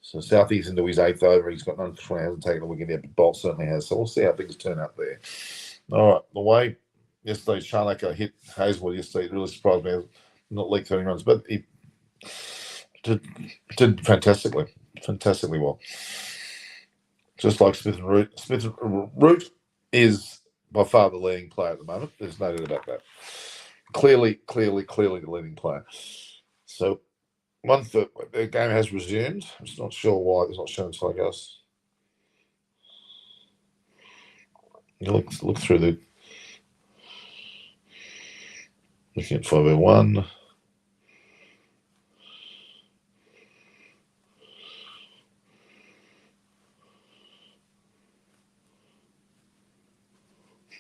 So Southie's into his 8th over. He's got none for 20. Hasn't taken a wicket yet, but Bolt certainly has. So we'll see how things turn out there. All right. The way yesterday Sharnaker hit Hazelwood yesterday, it really surprised me. Not leaked 30 runs, but he did fantastically well. Just like Smith and Root. Smith and Root is by far the leading player at the moment. There's no doubt about that. Clearly the leading player. So once the game has resumed, I'm just not sure why it's not showing Tigers. You look through the looking at 501.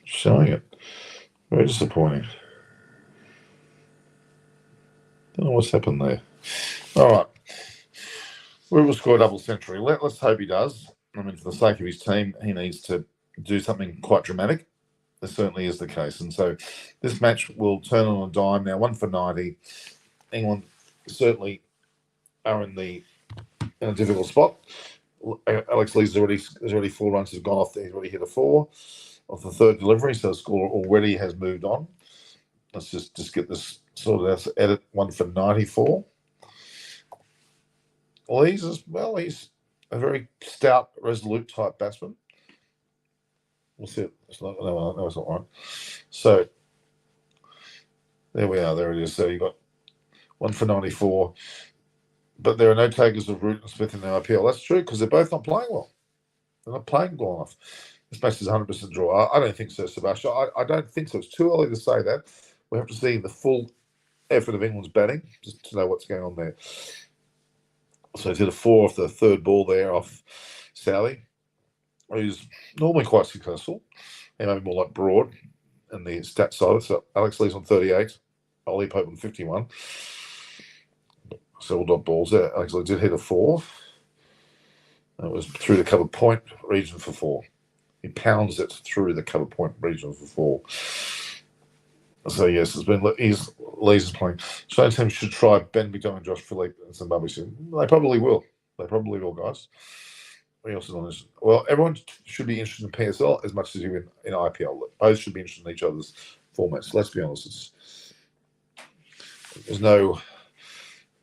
Showing it. Very disappointing. Don't know what's happened there. All right. We will score a double century. Let's hope he does. I mean, for the sake of his team, he needs to do something quite dramatic. This certainly is the case. And so this match will turn on a dime now. 1 for 90. England certainly are in a difficult spot. Alex Lees there's already 4 runs has gone off. He's already hit a 4 off the 3rd delivery, so the score already has moved on. Let's just get this sorted out. Edit 1 for 94. Lees as well. He's a very stout, resolute type batsman. We'll see. It's not right. So there we are. There it is. So you got 1 for 94. But there are no takers of Root and Smith in the IPL. That's true because they're both not playing well. They're not playing well enough. This match is 100% draw. I don't think so, Sebastian. I don't think so. It's too early to say that. We have to see the full effort of England's batting just to know what's going on there. So he's hit a 4 off the 3rd ball there off Sally. He's normally quite successful. He may be more like Broad in the stat side. So Alex Lees on 38. Ollie Pope on 51. Several dot balls there. Alex Lees did hit a 4. It was through the cover point region for 4. He pounds it through the cover point region for 4. So yes, Lees is playing. So team should try Ben McDonald, Josh Philippe, and Zimbabwe soon. They probably will. They probably will, guys. What else is on this? Well, everyone should be interested in PSL as much as you in IPL. Both should be interested in each other's formats. Let's be honest.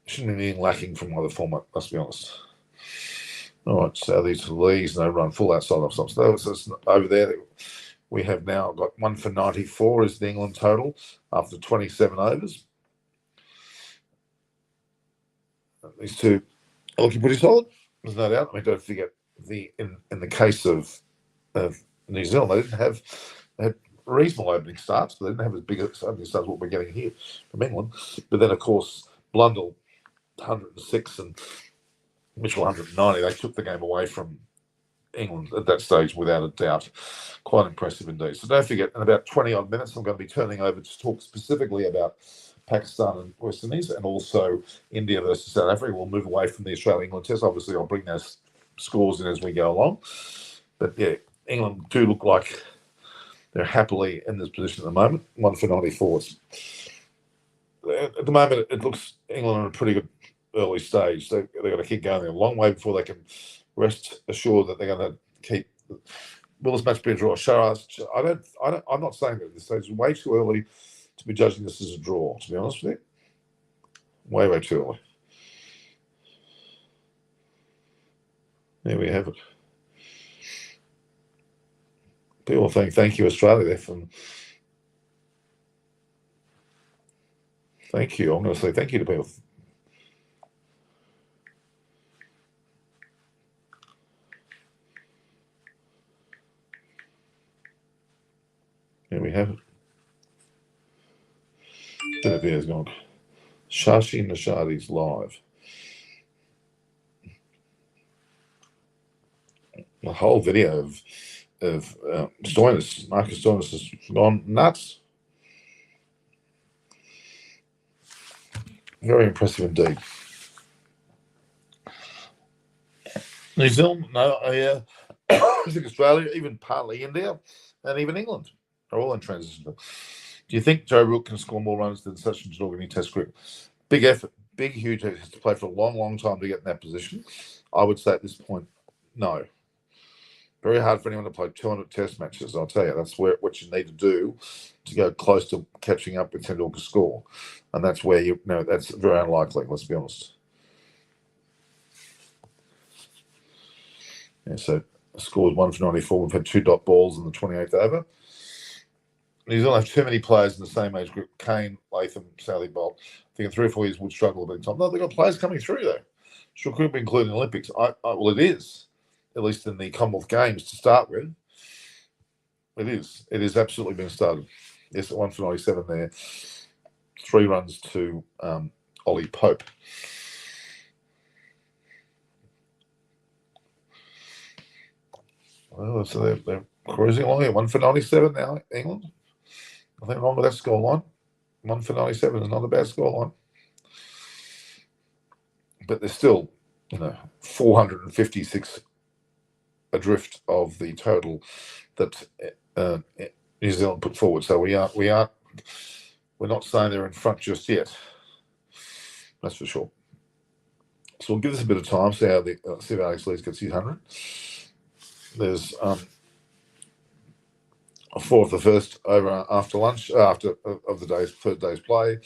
Shouldn't be anything lacking from either format. Let's be honest. All right, so these Lees, no run, full outside off stops. So over there, we have now got 1 for 94 is the England total after 27 overs. These two are looking pretty solid. There's no doubt. I mean, don't forget in the case of New Zealand, they had reasonable opening starts, but they didn't have as big opening starts as what we're getting here from England. But then, of course, Blundell 106 and Mitchell 190. They took the game away from England at that stage without a doubt. Quite impressive indeed. So don't forget, in about 20 odd minutes, I'm going to be turning over to talk specifically about Pakistan and West Indies and also India versus South Africa. We'll move away from the Australia-England test. Obviously, I'll bring those scores in as we go along. But yeah, England do look like they're happily in this position at the moment. 1 for 94. At the moment, it looks England are in a pretty good early stage. They've got to keep going a long way before they can rest assured that they're going to keep. Will this match be a draw? I'm not saying that at this stage. It's way too early to be judging this as a draw, to be honest with you. Way too early. There we have it. People saying thank you, Australia, there from Thank you. I'm going to say thank you to people. Here we have it. Bit of video's gone. Shashi Nishadi's live. The whole video of Stoinis, Marcus Stoinis has gone nuts. Very impressive indeed. New Zealand, no, I think Australia, even partly India, and even England are all in transition. Do you think Joe Root can score more runs than Sachin Tendulkar in Test cricket? Big effort, big, huge effort. He has to play for a long, long time to get in that position. I would say at this point, no. Very hard for anyone to play 200 Test matches. I'll tell you, that's what you need to do to go close to catching up with Tendulkar's score, and that's where that's very unlikely. Let's be honest. Yeah, so the score was 1 for 94. We've had 2 dot balls in the 28th over. New Zealand have too many players in the same age group. Kane, Latham, Sally Bolt. I think in 3 or 4 years would struggle a bit of time. No, they've got players coming through though. Sure could be included in the Olympics. Well, it is, at least in the Commonwealth Games to start with. It is. It is absolutely been started. Yes, at 1 for 97 there. 3 runs to Ollie Pope. Well, so they're cruising along here. 1 for 97 now, England. Nothing wrong with that scoreline. 1 for 97 is not a bad scoreline. But there's still, 456 adrift of the total that New Zealand put forward. So we're not saying they're in front just yet. That's for sure. So we'll give this a bit of time. See if Alex Lees gets his 100. There's 4 of the first over after lunch, of the third day's play.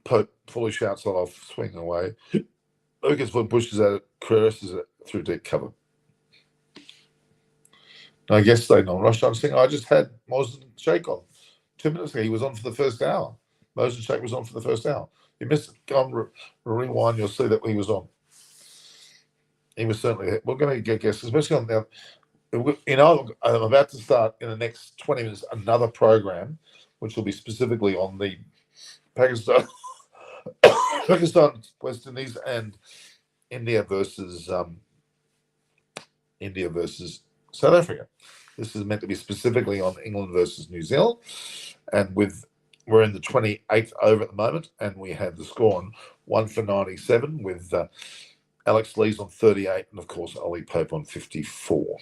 Pope fully shouts that off, swinging away. Lucas foot pushes at it, curses it through deep cover. Now, yesterday, non-rush, I was thinking I just had Moses Sheikh on 2 minutes ago. He was on for the first hour. Moses Sheikh was on for the first hour. You missed it. Go on, rewind. You'll see that he was on. He was certainly. We're going to get guests, especially on now. I'm about to start in the next 20 minutes another program, which will be specifically on the Pakistan, West Indies, and India versus South Africa. This is meant to be specifically on England versus New Zealand, and we're in the 28th over at the moment, and we have the score on 1 for 97 with Alex Lees on 38, and of course Ollie Pope on 54.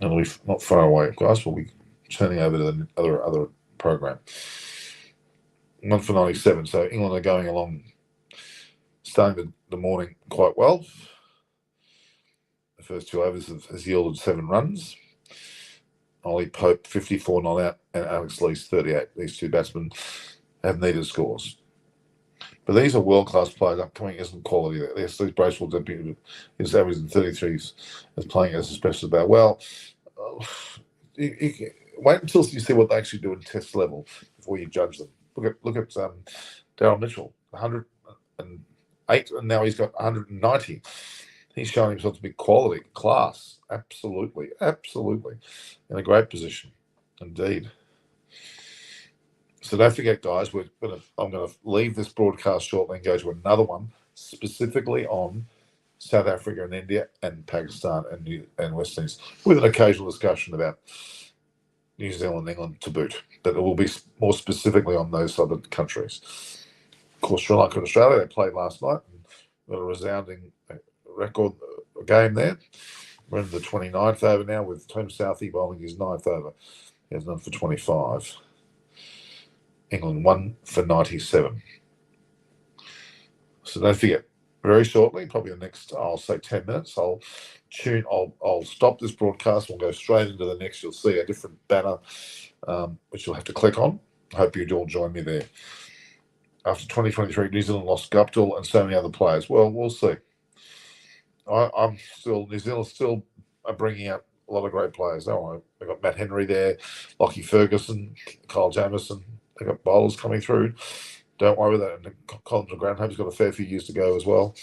And we're not far away, guys. We'll be turning over to the other program. 1 for 97. So England are going along, starting the morning quite well. The first 2 overs has yielded 7 runs. Ollie Pope 54 not out, and Alex Lees 38. These 2 batsmen have needed scores. But these are world-class players. Upcoming isn't quality. Steve Bracewell debuted his average in 33s as playing as a special about. Well, wait until you see what they actually do in Test level before you judge them. Look at Daryl Mitchell, 108, and now he's got 190. He's showing himself to be quality, class, absolutely, in a great position, indeed. So don't forget, guys, I'm going to leave this broadcast shortly and go to another one specifically on South Africa and India and Pakistan and West Indies, with an occasional discussion about New Zealand and England to boot. But it will be more specifically on those other countries. Of course, Sri Lanka and Australia, they played last night and got a resounding record game there. We're in the 29th over now with Team Southie bowling his 9th over. He has none for 25. England 1 for 97. So don't forget, very shortly, probably the next, I'll say 10 minutes, I'll stop this broadcast. We'll go straight into the next. You'll see a different banner, which you'll have to click on. I hope you'd all join me there. After 2023, New Zealand lost Guptill and so many other players. Well, we'll see. New Zealand still are bringing out A lot of great players. They've got Matt Henry there, Lockie Ferguson, Kyle Jamieson. They've got bowlers coming through. Don't worry about that. And Collins and Granholm's got a fair few years to go as well.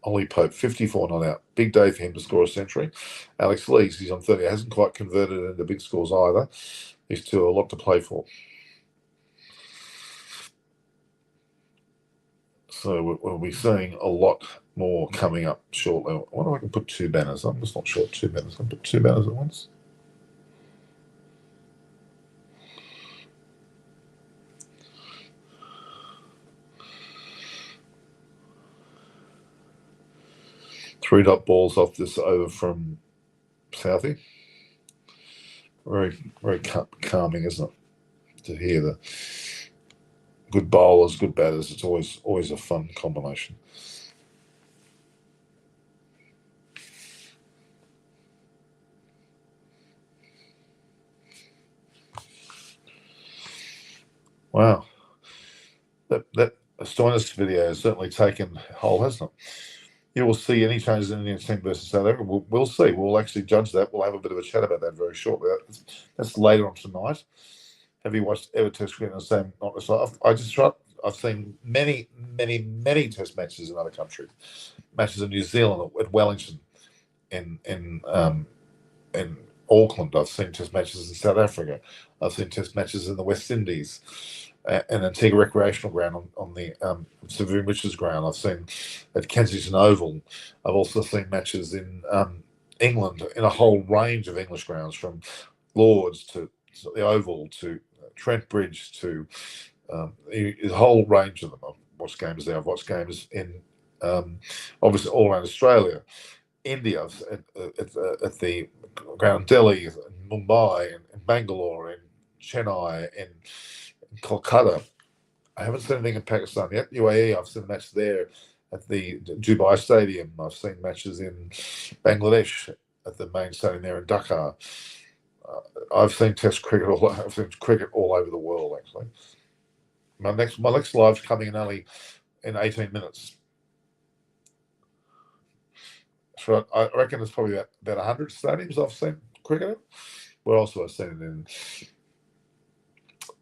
Ollie Pope, 54 not out. Big day for him to score a century. Alex Lees, he's on 30. Hasn't quite converted into big scores either. He's still a lot to play for. So we'll be seeing a lot more coming up shortly. I wonder if I can put two banners. I'm just not sure. Two banners. I can put two banners at once. Three-dot balls off this over from Southie. Very, very calming, isn't it? To hear the good bowlers, good batters. It's always a fun combination. Wow. That Stoinis video has certainly taken hold, hasn't it? You will see any changes in Indian team versus South Africa. We'll see. We'll actually judge that. We'll have a bit of a chat about that very shortly. That's later on tonight. Have you watched ever Test cricket in the same? I've seen many Test matches in other countries. Matches in New Zealand, at Wellington, in Auckland. I've seen Test matches in South Africa. I've seen Test matches in the West Indies. An Antigua recreational ground on the Sir Vivian Richards ground. I've seen at Kensington Oval. I've also seen matches in England in a whole range of English grounds, from Lords to the Oval to Trent Bridge to a whole range of them. I've watched games there. I've watched games in obviously all around Australia, India, at the ground in Delhi, in Mumbai, in Bangalore, in Chennai, in Kolkata. I haven't seen anything in Pakistan yet. UAE, I've seen a match there at the Dubai Stadium. I've seen matches in Bangladesh at the main stadium there in Dhaka. I've seen Test cricket I've seen cricket all over the world. Actually, my next live's coming in only in 18 minutes. So I reckon there's probably about 100 stadiums I've seen cricket in. Where else have I seen it in?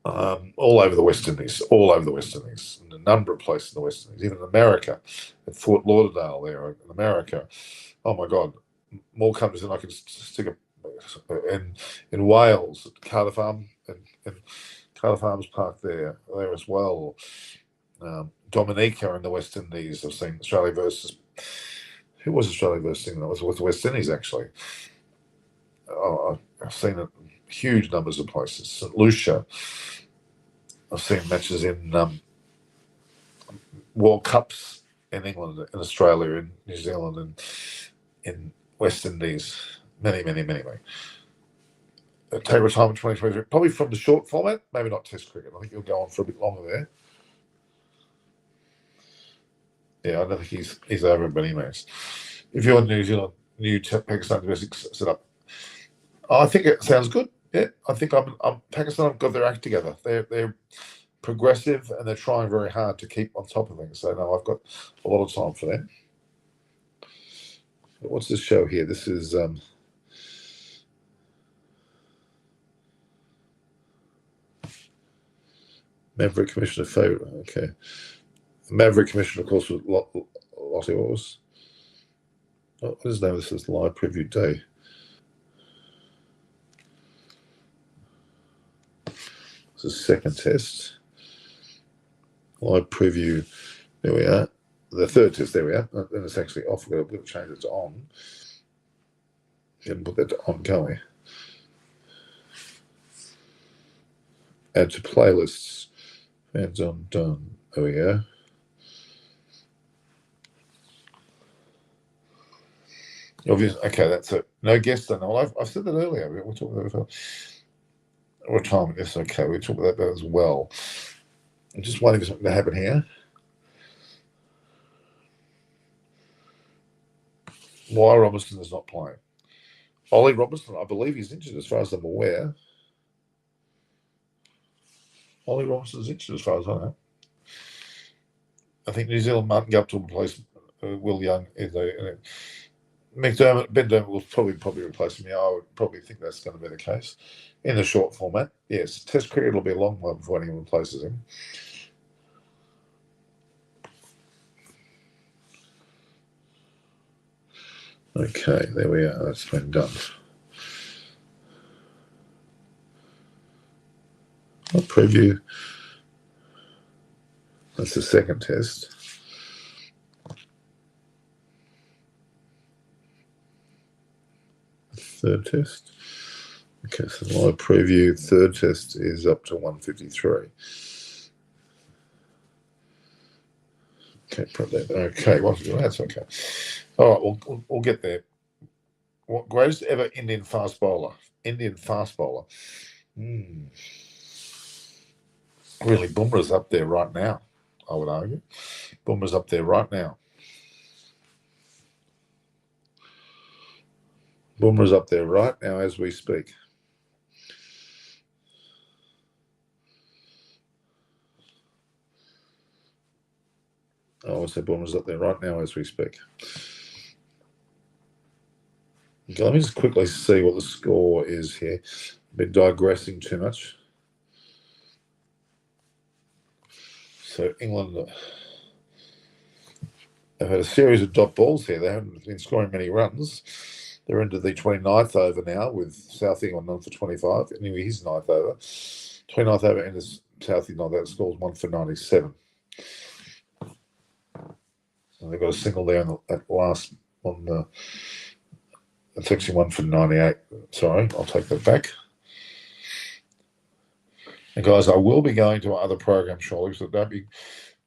All over the West Indies, in a number of places in the West Indies, even in America, at Fort Lauderdale there in America. Oh my God, more countries than I can stick in Wales, at Cardiff Farm, in Cardiff Arms Park there as well. Dominica in the West Indies. I've seen Australia versus. Who was Australia versus England? That was with the West Indies, actually. I've seen it in huge numbers of places. St Lucia. I've seen matches in World Cups in England, in Australia, in New Zealand, and in West Indies. Many. Take retirement 2023, probably from the short format, maybe not Test cricket. I think he'll go on for a bit longer there. Yeah, I don't think he's over by any means. If you're in New Zealand, new Pakistan domestic set up, I think it sounds good. Yeah, I think Pakistan have got their act together. They're progressive and they're trying very hard to keep on top of things. So no, I've got a lot of time for them. What's this show here? This is Maverick Commissioner favourite. Okay, Maverick Commissioner, of course, was Lottie. What was his name? This is live preview day. This is second test. Live preview. There we are. The third test. There we are. Then it's actually off. We've got to change it to on. Didn't put that to on, can we? Add to playlists. Fans on done. There we go. Obviously, okay, that's it. No guests done. Well, I've said that earlier. We'll talk about that. Retirement, yes, okay. We'll talk about that as well. I'm just waiting for something to happen here. Why Robinson is not playing? Ollie Robinson, I believe he's injured as far as I'm aware. Ollie Robinson's injured as far as I know. I think New Zealand Martin Guptill plays Will Young in the Ben Dermott will probably replace him. Yeah, I would probably think that's going to be the case in the short format. Yes, Test cricket will be a long one before anyone replaces him. Okay, there we are. That's been done. I'll preview. That's the second test. Third test. Okay, so live preview. Third test is up to 153. Okay, that's okay. All right, we'll get there. What greatest ever Indian fast bowler? Really, Bumrah's up there right now, I would argue. Bumrah's up there right now. Bumrah's up there right now as we speak. I would say Bumrah's up there right now as we speak. Okay, let me just quickly see what the score is here. I've been digressing too much. So England have had a series of dot balls here. They haven't been scoring many runs. They're into the 29th over now with South England on for 25. Anyway, his 9th over. 29th over and South England, that scores 1 for 97. And they've got a single there at last on it's actually 1 for 98. Sorry, I'll take that back. And guys, I will be going to our other program shortly, so don't be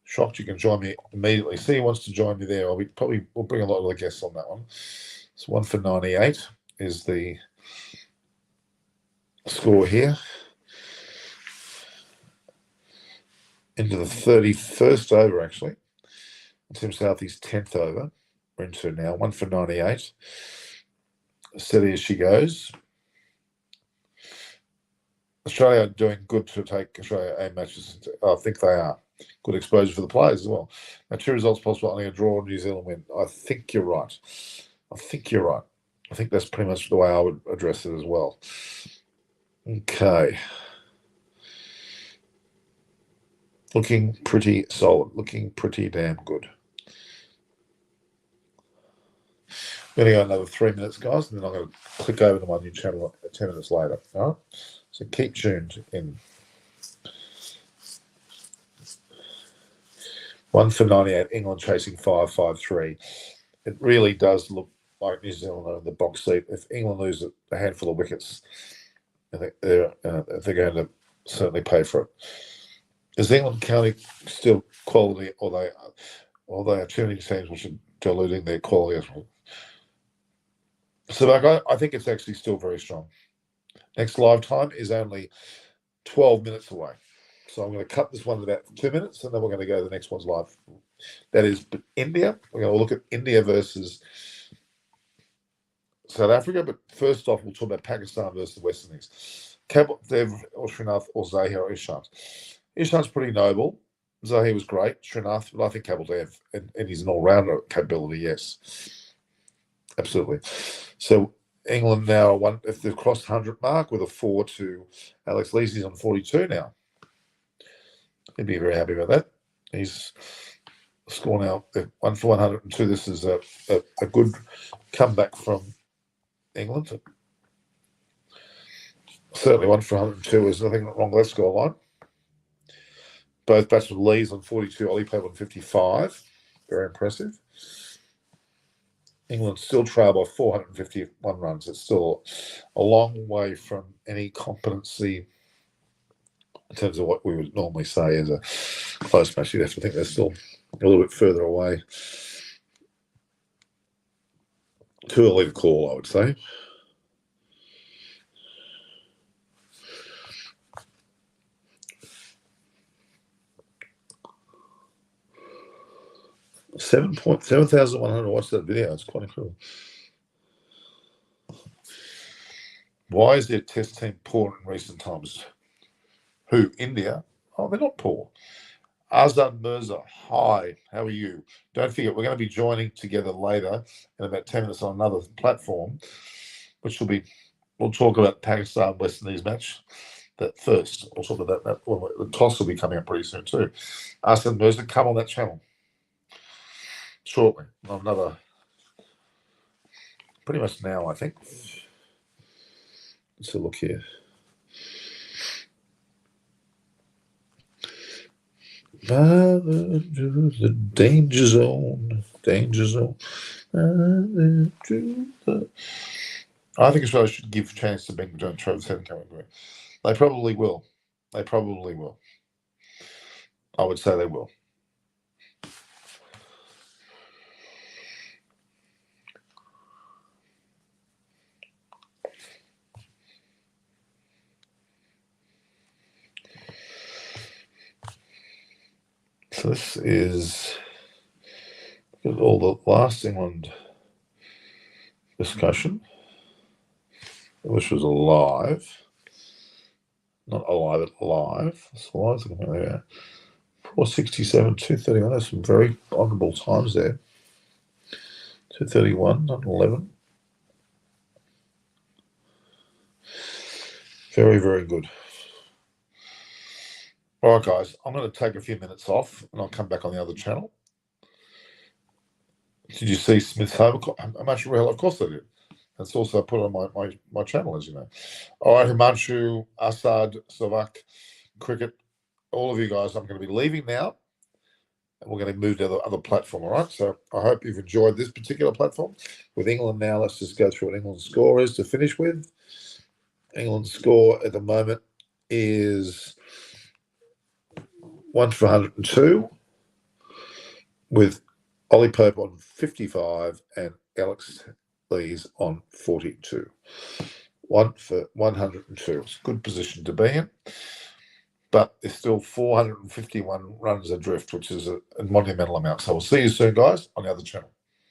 shocked. You can join me immediately. See who wants to join me there. We'll bring a lot of the guests on that one. So 1 for 98 is the score here. Into the 31st over, actually. Tim Southey's 10th over. We're into now. 1 for 98. Steady as she goes. Australia are doing good to take Australia A matches. I think they are. Good exposure for the players as well. Now, 2 results possible, only a draw, New Zealand win. I think you're right. I think that's pretty much the way I would address it as well. Okay. Looking pretty solid. Looking pretty damn good. I'm going to go another 3 minutes, guys, and then I'm going to click over to my new channel 10 minutes later. All right? So keep tuned in. 1 for 98, England chasing 5-5-3. It really does look like New Zealand are in the box seat. If England lose a handful of wickets, I think they're going to certainly pay for it. Is England counting still quality, or they are too many teams which are diluting their quality as well? So I think it's actually still very strong. Next live time is only 12 minutes away. So I'm going to cut this one in about 2 minutes, and then we're going to go to the next one's live. That is India. We're going to look at India versus South Africa, but first off, we'll talk about Pakistan versus the West Indies. Dev or Srinath or Zahir or Ishant. Ishant's pretty noble. Zahir was great. Srinath, but I think Dev and he's an all-rounder capability, yes. Absolutely. So England now, if they've crossed 100 mark with a 4 to Alex Leesey's on 42 now. He'd be very happy about that. He's scored now 1 for 102. This is a good comeback from England. Certainly 1 for 102. There's nothing wrong with that score line. Both batsmen Lees on 42, Ollie played on 55. Very impressive. England still trail by 451 runs. It's still a long way from any competency in terms of what we would normally say as a close match. You'd have to think they're still a little bit further away. Too early to call, I would say. Seven thousand 100 watched that video. It's quite incredible. Why is their test team poor in recent times? Who? India? Oh, they're not poor. Azad Mirza, hi, how are you? Don't forget, we're going to be joining together later in about 10 minutes on another platform, which will be, we'll talk about Pakistan West Indies match. That first, we'll talk about that. Well, the toss will be coming up pretty soon too. Azad Mirza, come on that channel shortly. Another, pretty much now, I think. Let's have a look here. The danger zone. Danger zone. I think Australia should give a chance to bring Travis Head and coming back. They probably will. They probably will. I would say they will. So this is all the last England discussion, which was live. Not alive, but live. It's live. Yeah. 467, 231. There's some very honourable times there. 231, not 11. Very, very good. All right, guys, I'm going to take a few minutes off and I'll come back on the other channel. Did you see Smith's home? I'm actually real. Of course I did. That's also put on my channel, as you know. All right, Himanshu, Asad, Slovak, Cricket, all of you guys, I'm going to be leaving now. And we're going to move to the other platform, all right? So I hope you've enjoyed this particular platform. With England now, let's just go through what England's score is to finish with. England's score at the moment is 1 for 102, with Ollie Pope on 55 and Alex Lees on 42. 1 for 102. It's a good position to be in, but there's still 451 runs adrift, which is a monumental amount. So we'll see you soon, guys, on the other channel.